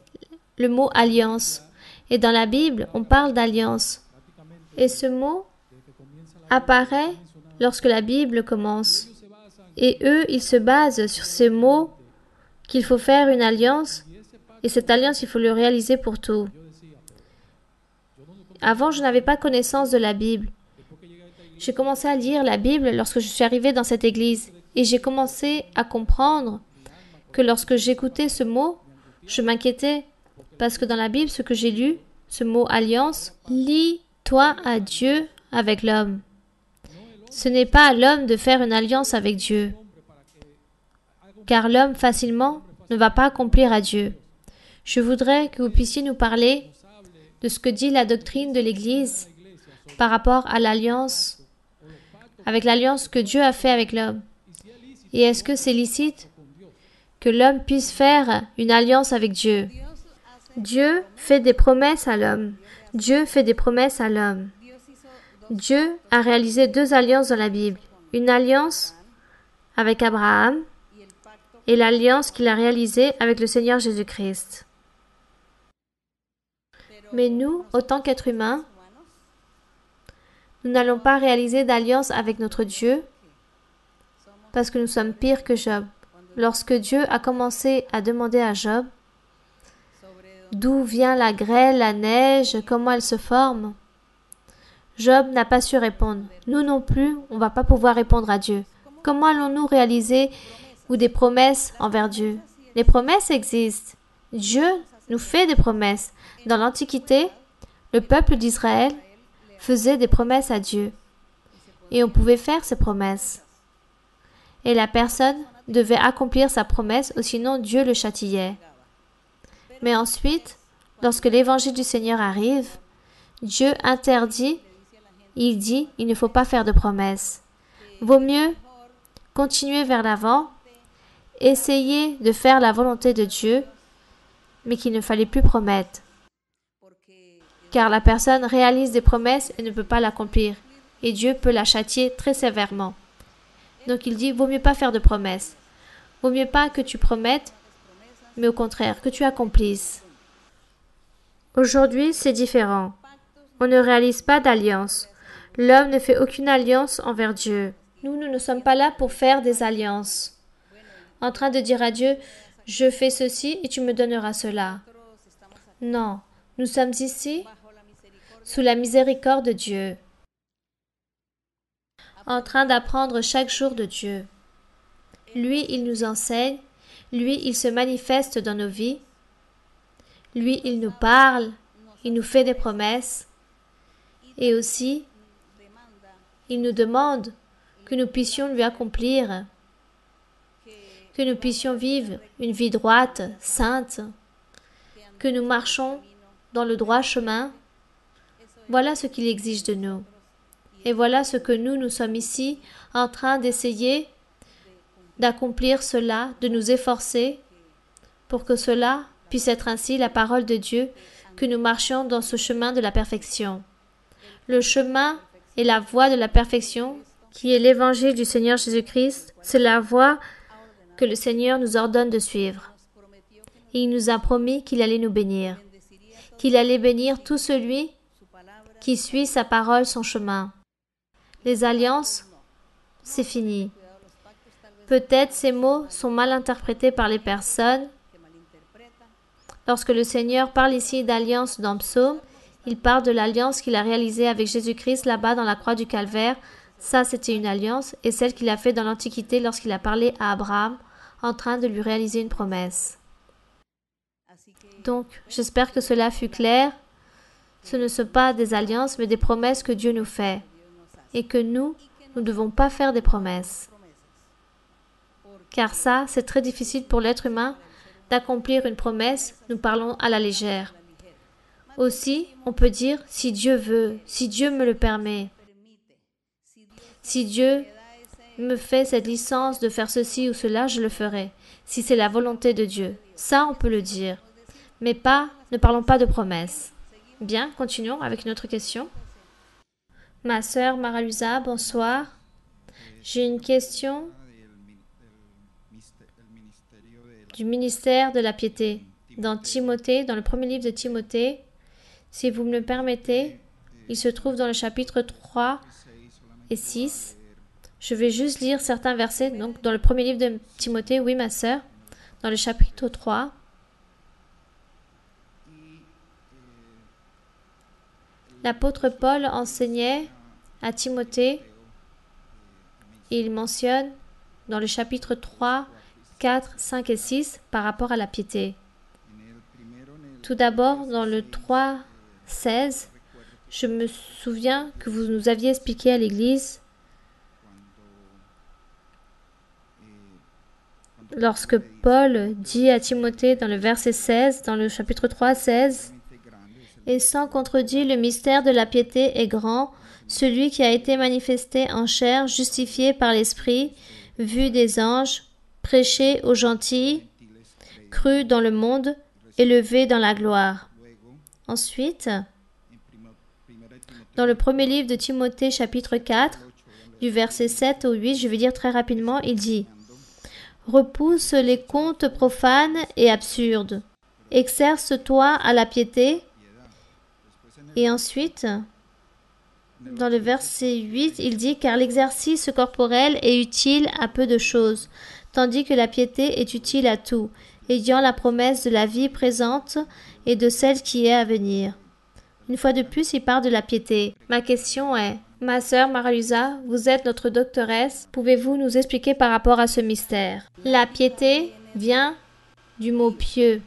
le mot alliance. Et dans la Bible, on parle d'alliance. Et ce mot apparaît lorsque la Bible commence. Et eux, ils se basent sur ces mots qu'il faut faire une alliance. Et cette alliance, il faut le réaliser pour tout. Avant, je n'avais pas connaissance de la Bible. J'ai commencé à lire la Bible lorsque je suis arrivée dans cette église. Et j'ai commencé à comprendre que lorsque j'écoutais ce mot, je m'inquiétais. Parce que dans la Bible, ce que j'ai lu, ce mot alliance, lie-toi à Dieu avec l'homme. Ce n'est pas à l'homme de faire une alliance avec Dieu. Car l'homme facilement ne va pas accomplir à Dieu. Je voudrais que vous puissiez nous parler de ce que dit la doctrine de l'Église par rapport à l'alliance, avec l'alliance que Dieu a fait avec l'homme. Et est-ce que c'est licite que l'homme puisse faire une alliance avec Dieu? Dieu fait des promesses à l'homme. Dieu fait des promesses à l'homme. Dieu a réalisé 2 alliances dans la Bible. Une alliance avec Abraham et l'alliance qu'il a réalisée avec le Seigneur Jésus-Christ. Mais nous, en tant qu'êtres humains, nous n'allons pas réaliser d'alliance avec notre Dieu parce que nous sommes pires que Job. Lorsque Dieu a commencé à demander à Job d'où vient la grêle, la neige, comment elle se forme. Job n'a pas su répondre. Nous non plus, on ne va pas pouvoir répondre à Dieu. Comment allons-nous réaliser ou des promesses envers Dieu? Les promesses existent. Dieu nous fait des promesses. Dans l'Antiquité, le peuple d'Israël faisait des promesses à Dieu. Et on pouvait faire ces promesses. Et la personne devait accomplir sa promesse, ou sinon Dieu le châtiait. Mais ensuite, lorsque l'évangile du Seigneur arrive, Dieu interdit, il dit, il ne faut pas faire de promesses. Vaut mieux continuer vers l'avant, essayer de faire la volonté de Dieu, mais qu'il ne fallait plus promettre. Car la personne réalise des promesses et ne peut pas l'accomplir. Et Dieu peut la châtier très sévèrement. Donc il dit, vaut mieux pas faire de promesses. Vaut mieux pas que tu promettes, mais au contraire, que tu accomplisses. Aujourd'hui, c'est différent. On ne réalise pas d'alliance. L'homme ne fait aucune alliance envers Dieu. Nous ne sommes pas là pour faire des alliances. En train de dire à Dieu, je fais ceci et tu me donneras cela. Non, nous sommes ici sous la miséricorde de Dieu, en train d'apprendre chaque jour de Dieu. Lui, il nous enseigne, lui, il se manifeste dans nos vies, lui, il nous parle, il nous fait des promesses, et aussi, il nous demande que nous puissions lui accomplir, que nous puissions vivre une vie droite, sainte, que nous marchons dans le droit chemin. Voilà ce qu'il exige de nous. Et voilà ce que nous sommes ici en train d'essayer d'accomplir cela, de nous efforcer pour que cela puisse être ainsi la parole de Dieu, que nous marchions dans ce chemin de la perfection. Le chemin et la voie de la perfection, qui est l'évangile du Seigneur Jésus-Christ, c'est la voie que le Seigneur nous ordonne de suivre. Et il nous a promis qu'il allait nous bénir, qu'il allait bénir tout celui qui suit sa parole, son chemin. Les alliances, c'est fini. Peut-être ces mots sont mal interprétés par les personnes. Lorsque le Seigneur parle ici d'alliance dans Psaume, il parle de l'alliance qu'il a réalisée avec Jésus-Christ là-bas dans la croix du Calvaire. Ça, c'était une alliance, et celle qu'il a faite dans l'Antiquité lorsqu'il a parlé à Abraham en train de lui réaliser une promesse. Donc, j'espère que cela fut clair. Ce ne sont pas des alliances, mais des promesses que Dieu nous fait. Et que nous ne devons pas faire des promesses. Car ça, c'est très difficile pour l'être humain d'accomplir une promesse. Nous parlons à la légère. Aussi, on peut dire, si Dieu veut, si Dieu me le permet, si Dieu me fait cette licence de faire ceci ou cela, je le ferai. Si c'est la volonté de Dieu. Ça, on peut le dire. Mais ne parlons pas de promesses. Bien, continuons avec une autre question. Ma sœur Maralusa, bonsoir. J'ai une question du ministère de la piété. Dans Timothée, dans le premier livre de Timothée, si vous me le permettez, il se trouve dans le chapitre 3 et 6. Je vais juste lire certains versets. Donc, dans le premier livre de Timothée, oui, ma sœur, dans le chapitre 3. L'apôtre Paul enseignait à Timothée et il mentionne dans le chapitre 3, 4, 5 et 6 par rapport à la piété. Tout d'abord, dans le 3, 16, je me souviens que vous nous aviez expliqué à l'église lorsque Paul dit à Timothée dans le verset 16, dans le chapitre 3, 16, « Et sans contredit, le mystère de la piété est grand, celui qui a été manifesté en chair, justifié par l'Esprit, vu des anges, prêché aux gentils, cru dans le monde, élevé dans la gloire. » Ensuite, dans le premier livre de Timothée, chapitre 4, du verset 7 au 8, je vais dire très rapidement, il dit « Repousse les contes profanes et absurdes. Exerce-toi à la piété. » Et ensuite, dans le verset 8, il dit « Car l'exercice corporel est utile à peu de choses, tandis que la piété est utile à tout, ayant la promesse de la vie présente et de celle qui est à venir. Une fois de plus, il parle de la piété. Ma question est, ma sœur Maralusa, vous êtes notre doctoresse, pouvez-vous nous expliquer par rapport à ce mystère? La piété vient du mot pieux.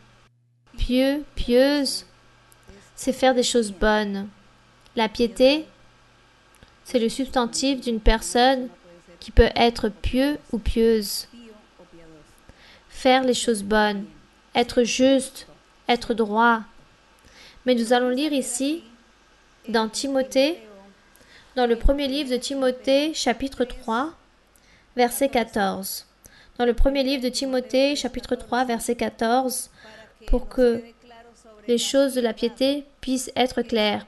Pieux, pieuse, c'est faire des choses bonnes. La piété, c'est le substantif d'une personne qui peut être pieux ou pieuse. Faire les choses bonnes, être juste, être droit. Mais nous allons lire ici, dans Timothée, dans le premier livre de Timothée, chapitre 3, verset 14. Dans le premier livre de Timothée, chapitre 3, verset 14, pour que les choses de la piété puissent être claires.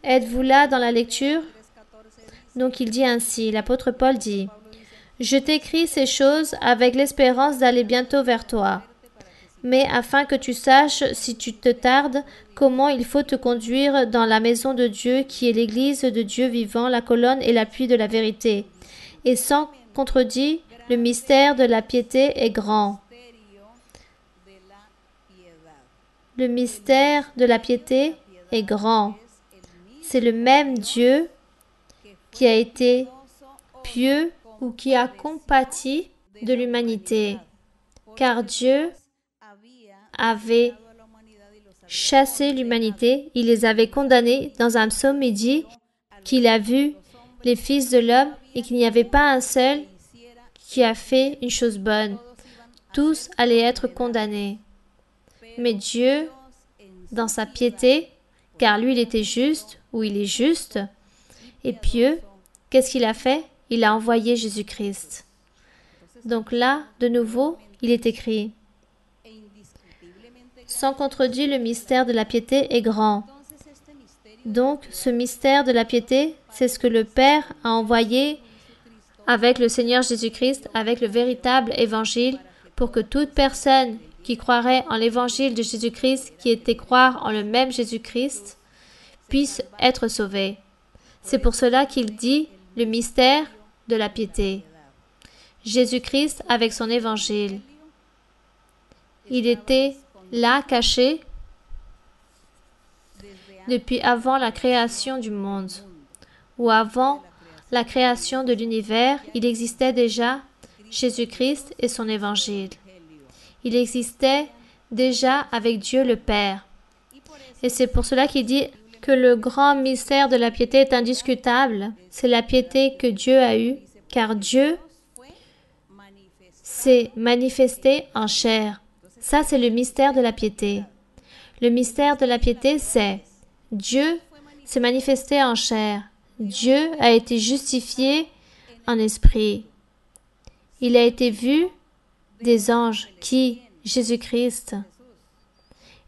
Êtes-vous là dans la lecture? Donc il dit ainsi, l'apôtre Paul dit, « Je t'écris ces choses avec l'espérance d'aller bientôt vers toi, mais afin que tu saches, si tu te tardes, comment il faut te conduire dans la maison de Dieu qui est l'église de Dieu vivant, la colonne et l'appui de la vérité. Et sans contredit, le mystère de la piété est grand. » Le mystère de la piété est grand. C'est le même Dieu qui a été pieux ou qui a compati de l'humanité, car Dieu avait chassé l'humanité, il les avait condamnés. Dans un psaume, il dit qu'il a vu les fils de l'homme et qu'il n'y avait pas un seul qui a fait une chose bonne. Tous allaient être condamnés. Mais Dieu, dans sa piété, car lui il était juste, ou il est juste, et pieux, qu'est-ce qu'il a fait? Il a envoyé Jésus-Christ. Donc là, de nouveau, il est écrit, « Sans contredit, le mystère de la piété est grand. » Donc, ce mystère de la piété, c'est ce que le Père a envoyé avec le Seigneur Jésus-Christ, avec le véritable évangile, pour que toute personne qui croirait en l'évangile de Jésus-Christ, qui était croire en le même Jésus-Christ, puisse être sauvée. C'est pour cela qu'il dit le mystère de la piété. Jésus-Christ avec son évangile. Il était là caché depuis avant la création du monde, ou avant la création de l'univers, il existait déjà Jésus-Christ et son évangile. Il existait déjà avec Dieu le Père. Et c'est pour cela qu'il dit que le grand mystère de la piété est indiscutable. C'est la piété que Dieu a eue, car Dieu s'est manifesté en chair. Ça, c'est le mystère de la piété. Le mystère de la piété, c'est Dieu s'est manifesté en chair. Dieu a été justifié en esprit. Il a été vu des anges, qui? Jésus-Christ.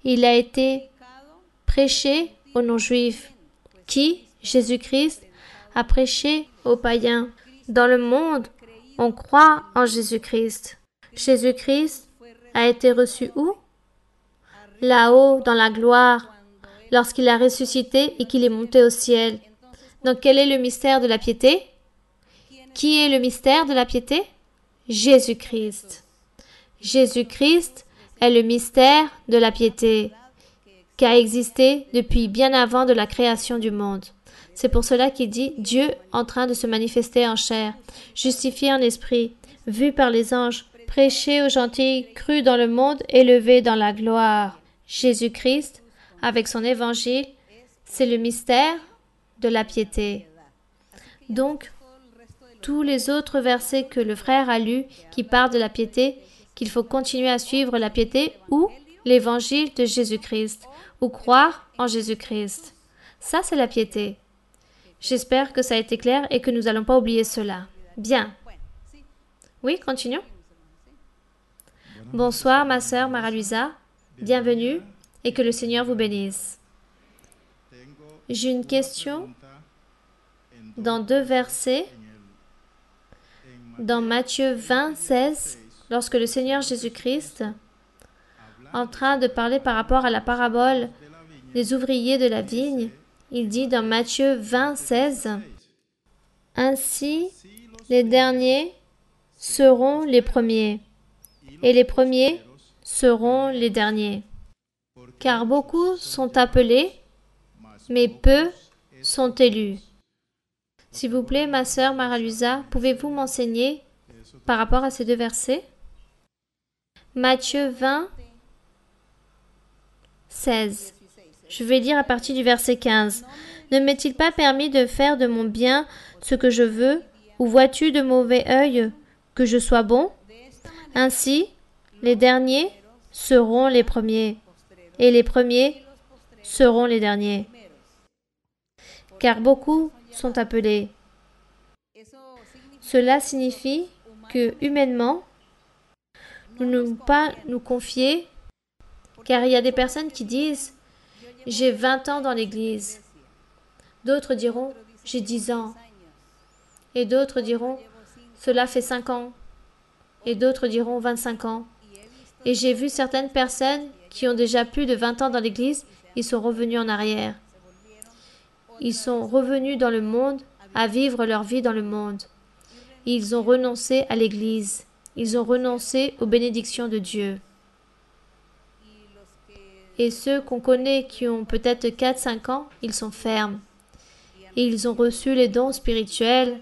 Il a été prêché aux non-juifs, qui? Jésus-Christ a prêché aux païens. Dans le monde, on croit en Jésus-Christ. Jésus-Christ a été reçu où? Là-haut, dans la gloire, lorsqu'il a ressuscité et qu'il est monté au ciel. Donc, quel est le mystère de la piété? Qui est le mystère de la piété? Jésus-Christ. Jésus-Christ est le mystère de la piété qui a existé depuis bien avant de la création du monde. C'est pour cela qu'il dit Dieu en train de se manifester en chair, justifié en esprit, vu par les anges, prêché aux gentils, cru dans le monde, élevé dans la gloire. Jésus-Christ, avec son évangile, c'est le mystère de la piété. Donc, tous les autres versets que le frère a lus qui parlent de la piété, qu'il faut continuer à suivre la piété ou l'évangile de Jésus-Christ, ou croire en Jésus-Christ. Ça, c'est la piété. J'espère que ça a été clair et que nous n'allons pas oublier cela. Bien. Oui, continuons. Bonsoir, ma sœur Maralusa. Bienvenue et que le Seigneur vous bénisse. J'ai une question dans 2 versets. Dans Matthieu 20, 16, lorsque le Seigneur Jésus-Christ, en train de parler par rapport à la parabole des ouvriers de la vigne, il dit dans Matthieu 20, 16, « Ainsi, les derniers seront les premiers, et les premiers seront les derniers. Car beaucoup sont appelés, mais peu sont élus. S'il vous plaît, ma sœur Maralusa, pouvez-vous m'enseigner par rapport à ces deux versets? Matthieu 20, 16. Je vais lire à partir du verset 15. Ne m'est-il pas permis de faire de mon bien ce que je veux, ou vois-tu de mauvais œil que je sois bon? Ainsi, les derniers seront les premiers, et les premiers seront les derniers. Car beaucoup sont appelés. Cela signifie que, humainement, nous ne pouvons pas nous confier, car il y a des personnes qui disent « J'ai 20 ans dans l'Église ». D'autres diront « J'ai 10 ans ». Et d'autres diront « Cela fait 5 ans ». Et d'autres diront 25 ans. Et j'ai vu certaines personnes qui ont déjà plus de 20 ans dans l'Église, ils sont revenus en arrière. Ils sont revenus dans le monde, à vivre leur vie dans le monde. Ils ont renoncé à l'Église. Ils ont renoncé aux bénédictions de Dieu. Et ceux qu'on connaît qui ont peut-être 4-5 ans, ils sont fermes. Et ils ont reçu les dons spirituels.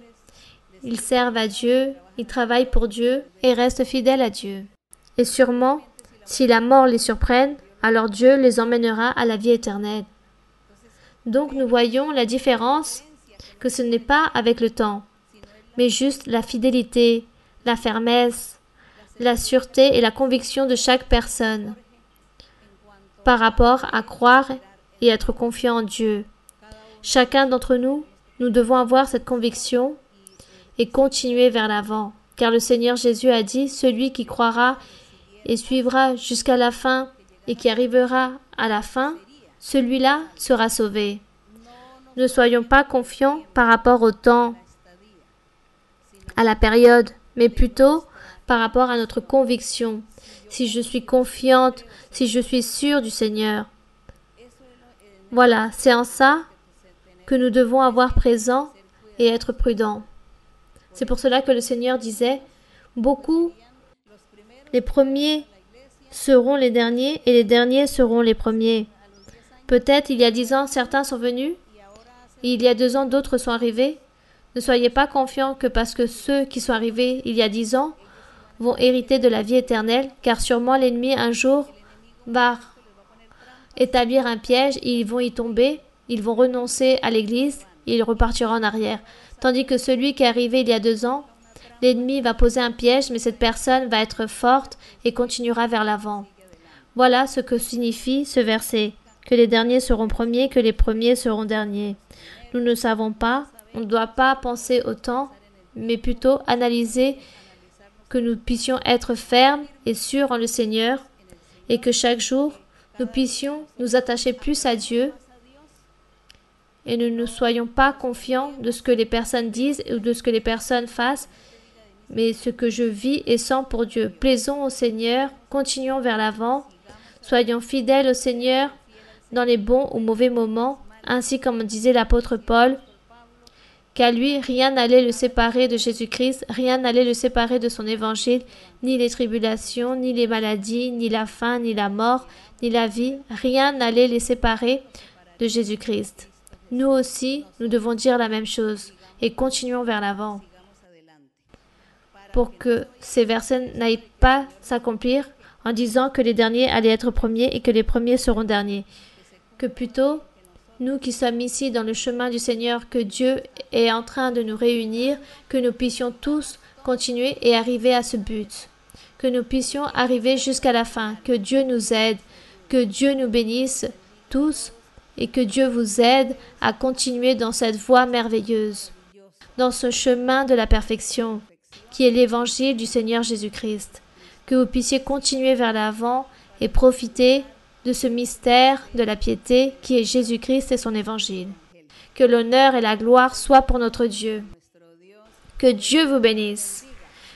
Ils servent à Dieu, ils travaillent pour Dieu et restent fidèles à Dieu. Et sûrement, si la mort les surprenne, alors Dieu les emmènera à la vie éternelle. Donc nous voyons la différence, que ce n'est pas avec le temps, mais juste la fidélité, la fermesse, la sûreté et la conviction de chaque personne par rapport à croire et être confiant en Dieu. Chacun d'entre nous, nous devons avoir cette conviction et continuer vers l'avant, car le Seigneur Jésus a dit, celui qui croira et suivra jusqu'à la fin et qui arrivera à la fin, celui-là sera sauvé. Ne soyons pas confiants par rapport au temps, à la période, mais plutôt par rapport à notre conviction. Si je suis confiante, si je suis sûre du Seigneur. Voilà, c'est en ça que nous devons avoir présent et être prudents. C'est pour cela que le Seigneur disait, beaucoup, les premiers seront les derniers et les derniers seront les premiers. Peut-être il y a 10 ans, certains sont venus, et il y a 2 ans, d'autres sont arrivés. Ne soyez pas confiants que parce que ceux qui sont arrivés il y a 10 ans vont hériter de la vie éternelle, car sûrement l'ennemi un jour va établir un piège et ils vont y tomber, ils vont renoncer à l'Église et ils repartiront en arrière. Tandis que celui qui est arrivé il y a 2 ans, l'ennemi va poser un piège, mais cette personne va être forte et continuera vers l'avant. Voilà ce que signifie ce verset, que les derniers seront premiers, que les premiers seront derniers. Nous ne savons pas, on ne doit pas penser au temps, mais plutôt analyser que nous puissions être fermes et sûrs en le Seigneur et que chaque jour, nous puissions nous attacher plus à Dieu et ne nous soyons pas confiants de ce que les personnes disent ou de ce que les personnes fassent, mais ce que je vis et sens pour Dieu. Plaisons au Seigneur, continuons vers l'avant, soyons fidèles au Seigneur dans les bons ou mauvais moments, ainsi comme disait l'apôtre Paul, qu'à lui, rien n'allait le séparer de Jésus-Christ, rien n'allait le séparer de son évangile, ni les tribulations, ni les maladies, ni la faim, ni la mort, ni la vie, rien n'allait les séparer de Jésus-Christ. Nous aussi, nous devons dire la même chose et continuons vers l'avant pour que ces versets n'aillent pas s'accomplir en disant que les derniers allaient être premiers et que les premiers seront derniers. Que plutôt, nous qui sommes ici dans le chemin du Seigneur, que Dieu est en train de nous réunir, que nous puissions tous continuer et arriver à ce but. Que nous puissions arriver jusqu'à la fin. Que Dieu nous aide, que Dieu nous bénisse tous et que Dieu vous aide à continuer dans cette voie merveilleuse, dans ce chemin de la perfection, qui est l'évangile du Seigneur Jésus-Christ. Que vous puissiez continuer vers l'avant et profiter de ce mystère de la piété qui est Jésus-Christ et son évangile. Que l'honneur et la gloire soient pour notre Dieu. Que Dieu vous bénisse.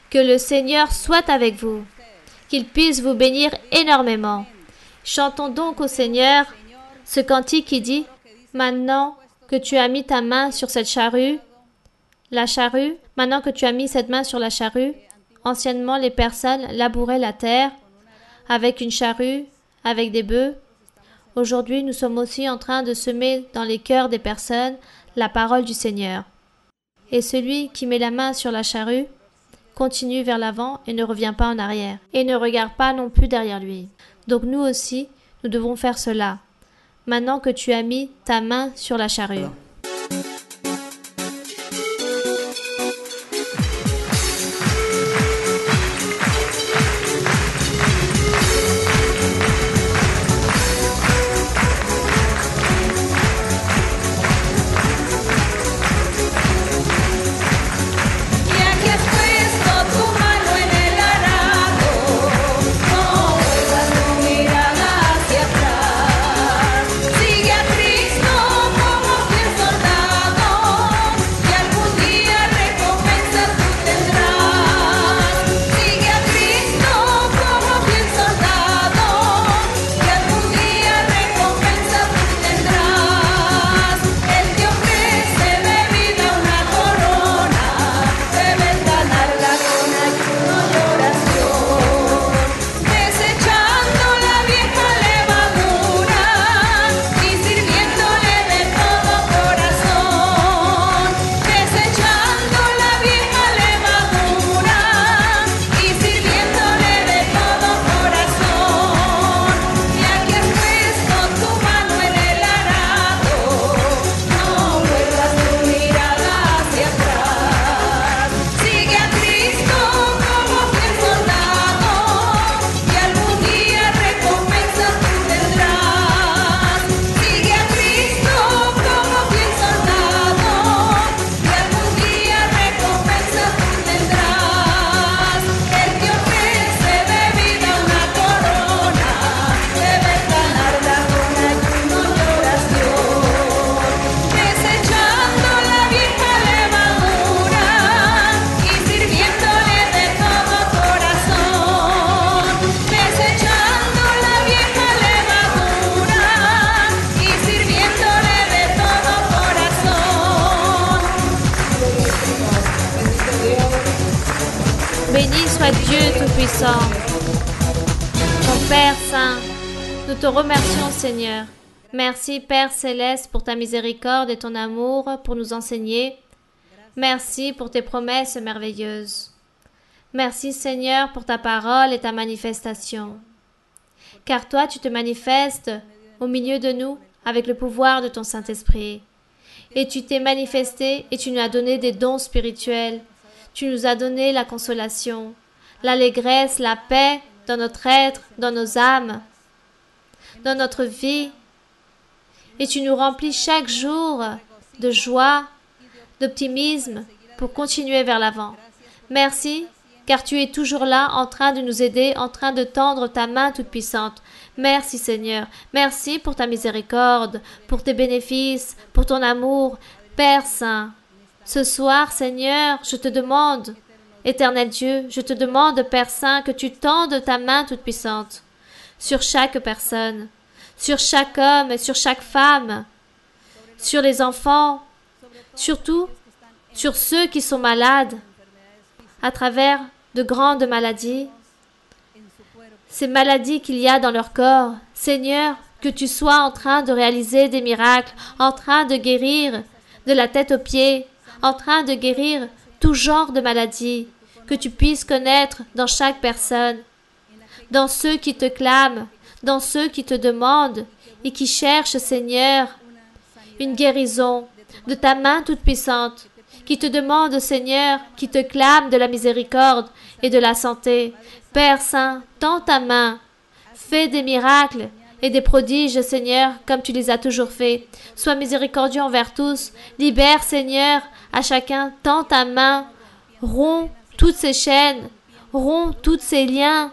Que le Seigneur soit avec vous. Qu'il puisse vous bénir énormément. Chantons donc au Seigneur ce cantique qui dit « Maintenant que tu as mis ta main sur cette charrue, la charrue, maintenant que tu as mis cette main sur la charrue, Anciennement, les personnes labouraient la terre avec une charrue, avec des bœufs. Aujourd'hui, nous sommes aussi en train de semer dans les cœurs des personnes la parole du Seigneur. Et celui qui met la main sur la charrue continue vers l'avant et ne revient pas en arrière, et ne regarde pas non plus derrière lui. Donc nous aussi, nous devons faire cela, maintenant que tu as mis ta main sur la charrue. Béni soit Dieu Tout-Puissant, ton Père Saint. Nous te remercions, Seigneur. Merci, Père Céleste, pour ta miséricorde et ton amour pour nous enseigner. Merci pour tes promesses merveilleuses. Merci, Seigneur, pour ta parole et ta manifestation. Car toi, tu te manifestes au milieu de nous avec le pouvoir de ton Saint-Esprit. Et tu t'es manifesté et tu nous as donné des dons spirituels. Tu nous as donné la consolation, l'allégresse, la paix dans notre être, dans nos âmes, dans notre vie. Et tu nous remplis chaque jour de joie, d'optimisme pour continuer vers l'avant. Merci, car tu es toujours là en train de nous aider, en train de tendre ta main toute puissante. Merci Seigneur, merci pour ta miséricorde, pour tes bénéfices, pour ton amour, Père Saint. Ce soir, Seigneur, je te demande, Éternel Dieu, je te demande, Père Saint, que tu tendes ta main toute puissante sur chaque personne, sur chaque homme et sur chaque femme, sur les enfants, surtout sur ceux qui sont malades, à travers de grandes maladies, ces maladies qu'il y a dans leur corps. Seigneur, que tu sois en train de réaliser des miracles, en train de guérir de la tête aux pieds, en train de guérir tout genre de maladies, que tu puisses connaître dans chaque personne, dans ceux qui te clament, dans ceux qui te demandent et qui cherchent, Seigneur, une guérison de ta main toute puissante, qui te demandent, Seigneur, qui te clament de la miséricorde et de la santé. Père Saint, tends ta main, fais des miracles et des prodiges, Seigneur, comme tu les as toujours fait. Sois miséricordieux envers tous. Libère, Seigneur, à chacun. Tends ta main. Romps toutes ces chaînes. Romps tous ces liens.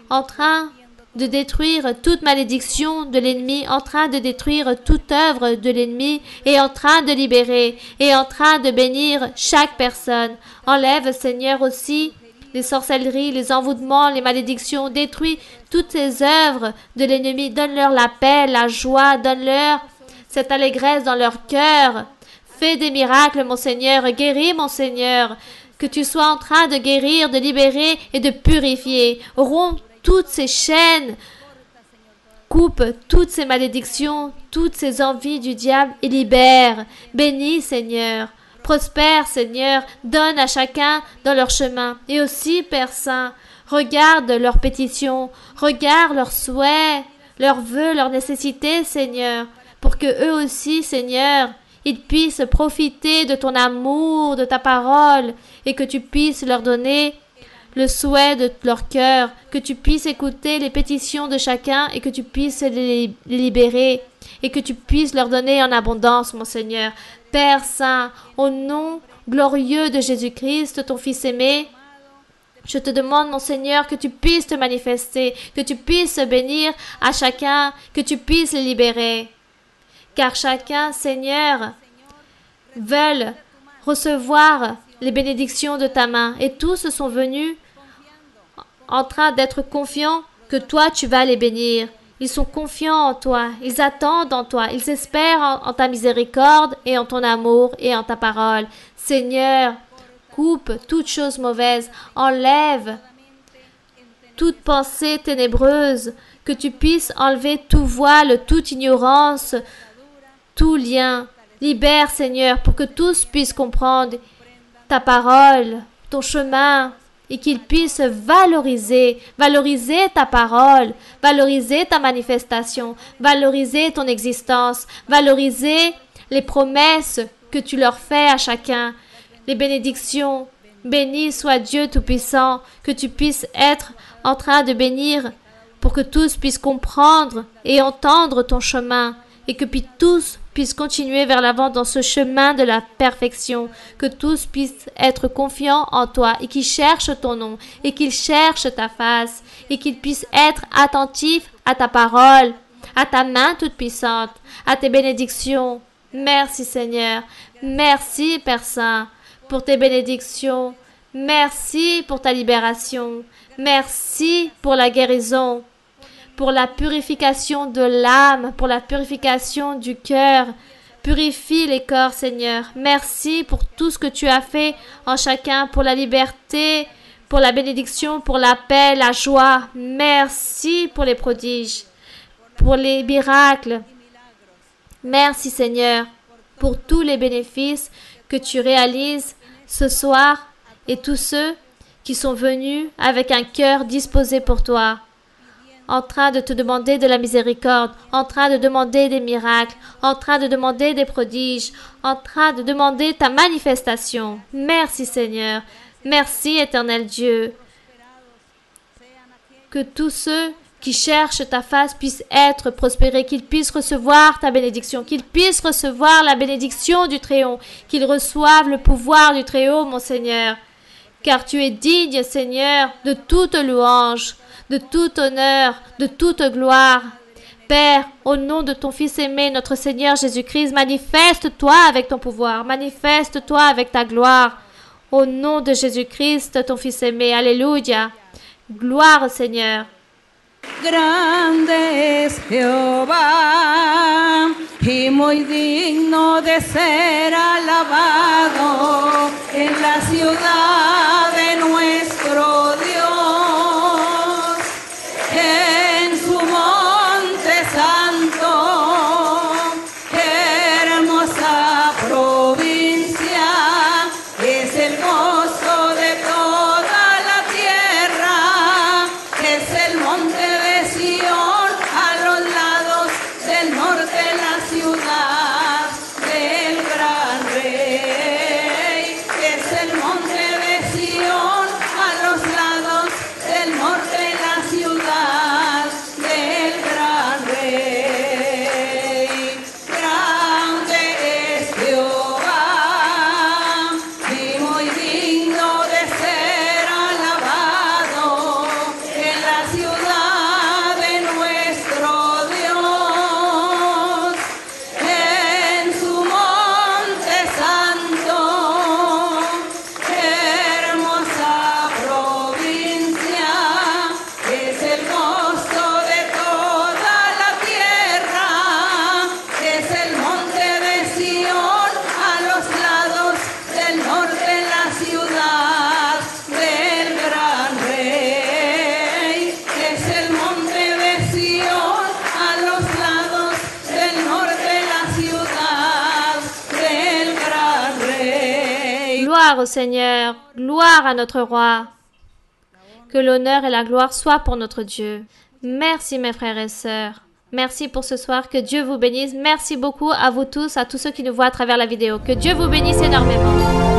En train de détruire toute malédiction de l'ennemi, en train de détruire toute œuvre de l'ennemi, et en train de libérer, et en train de bénir chaque personne. Enlève, Seigneur, aussi les sorcelleries, les envoûtements, les malédictions. Détruis toutes ces œuvres de l'ennemi. Donne-leur la paix, la joie. Donne-leur cette allégresse dans leur cœur. Fais des miracles, mon Seigneur. Guéris, mon Seigneur. que tu sois en train de guérir, de libérer et de purifier. Romps toutes ces chaînes, coupe toutes ces malédictions, toutes ces envies du diable et libère. Bénis, Seigneur. Prospère, Seigneur. Donne à chacun dans leur chemin. Et aussi, Père Saint, regarde leurs pétitions, regarde leurs souhaits, leurs vœux, leurs nécessités, Seigneur, pour que eux aussi, Seigneur, ils puissent profiter de ton amour, de ta parole, et que tu puisses leur donner le souhait de leur cœur, que tu puisses écouter les pétitions de chacun et que tu puisses les libérer et que tu puisses leur donner en abondance, mon Seigneur. Père Saint, au nom glorieux de Jésus-Christ, ton Fils aimé, je te demande, mon Seigneur, que tu puisses te manifester, que tu puisses bénir à chacun, que tu puisses les libérer. Car chacun, Seigneur, veulent recevoir les bénédictions de ta main. Et tous sont venus en train d'être confiants que toi, tu vas les bénir. Ils sont confiants en toi, ils attendent en toi, ils espèrent en ta miséricorde et en ton amour et en ta parole. Seigneur, coupe toute chose mauvaise, enlève toute pensée ténébreuse, que tu puisses enlever tout voile, toute ignorance, tout lien. Libère, Seigneur, pour que tous puissent comprendre ta parole, ton chemin, et qu'ils puissent valoriser ta parole, valoriser ta manifestation, valoriser ton existence, valoriser les promesses que tu leur fais à chacun, les bénédictions. Béni soit Dieu Tout-Puissant, que tu puisses être en train de bénir pour que tous puissent comprendre et entendre ton chemin et que tous puissent continuer vers l'avant dans ce chemin de la perfection, que tous puissent être confiants en toi et qu'ils cherchent ton nom et qu'ils cherchent ta face et qu'ils puissent être attentifs à ta parole, à ta main toute-puissante, à tes bénédictions. Merci Seigneur, merci Père Saint pour tes bénédictions, merci pour ta libération, merci pour la guérison, pour la purification de l'âme, pour la purification du cœur. Purifie les corps, Seigneur. Merci pour tout ce que tu as fait en chacun, pour la liberté, pour la bénédiction, pour la paix, la joie. Merci pour les prodiges, pour les miracles. Merci, Seigneur, pour tous les bénéfices que tu réalises ce soir et tous ceux qui sont venus avec un cœur disposé pour toi, en train de te demander de la miséricorde, en train de demander des miracles, en train de demander des prodiges, en train de demander ta manifestation. Merci Seigneur, merci Éternel Dieu. Que tous ceux qui cherchent ta face puissent être prospérés, qu'ils puissent recevoir ta bénédiction, qu'ils puissent recevoir la bénédiction du Très-Haut, qu'ils reçoivent le pouvoir du Très-Haut, mon Seigneur. Car tu es digne, Seigneur, de toute louange, de tout honneur, de toute gloire. Père, au nom de ton Fils aimé, notre Seigneur Jésus-Christ, manifeste-toi avec ton pouvoir, manifeste-toi avec ta gloire. Au nom de Jésus-Christ, ton Fils aimé, alléluia. Gloire au Seigneur. Grande es Jehová y muy digno de ser alabado en la ciudad de nuestro Dios, en su monte santo, hermosa provincia, es el gozo de toda la tierra, es el monte de Sión, a los lados del norte la ciudad del gran rey, es el monte de Gloire au Seigneur, gloire à notre roi. Que l'honneur et la gloire soient pour notre Dieu. Merci mes frères et sœurs. Merci pour ce soir. Que Dieu vous bénisse. Merci beaucoup à vous tous, à tous ceux qui nous voient à travers la vidéo. Que Dieu vous bénisse énormément.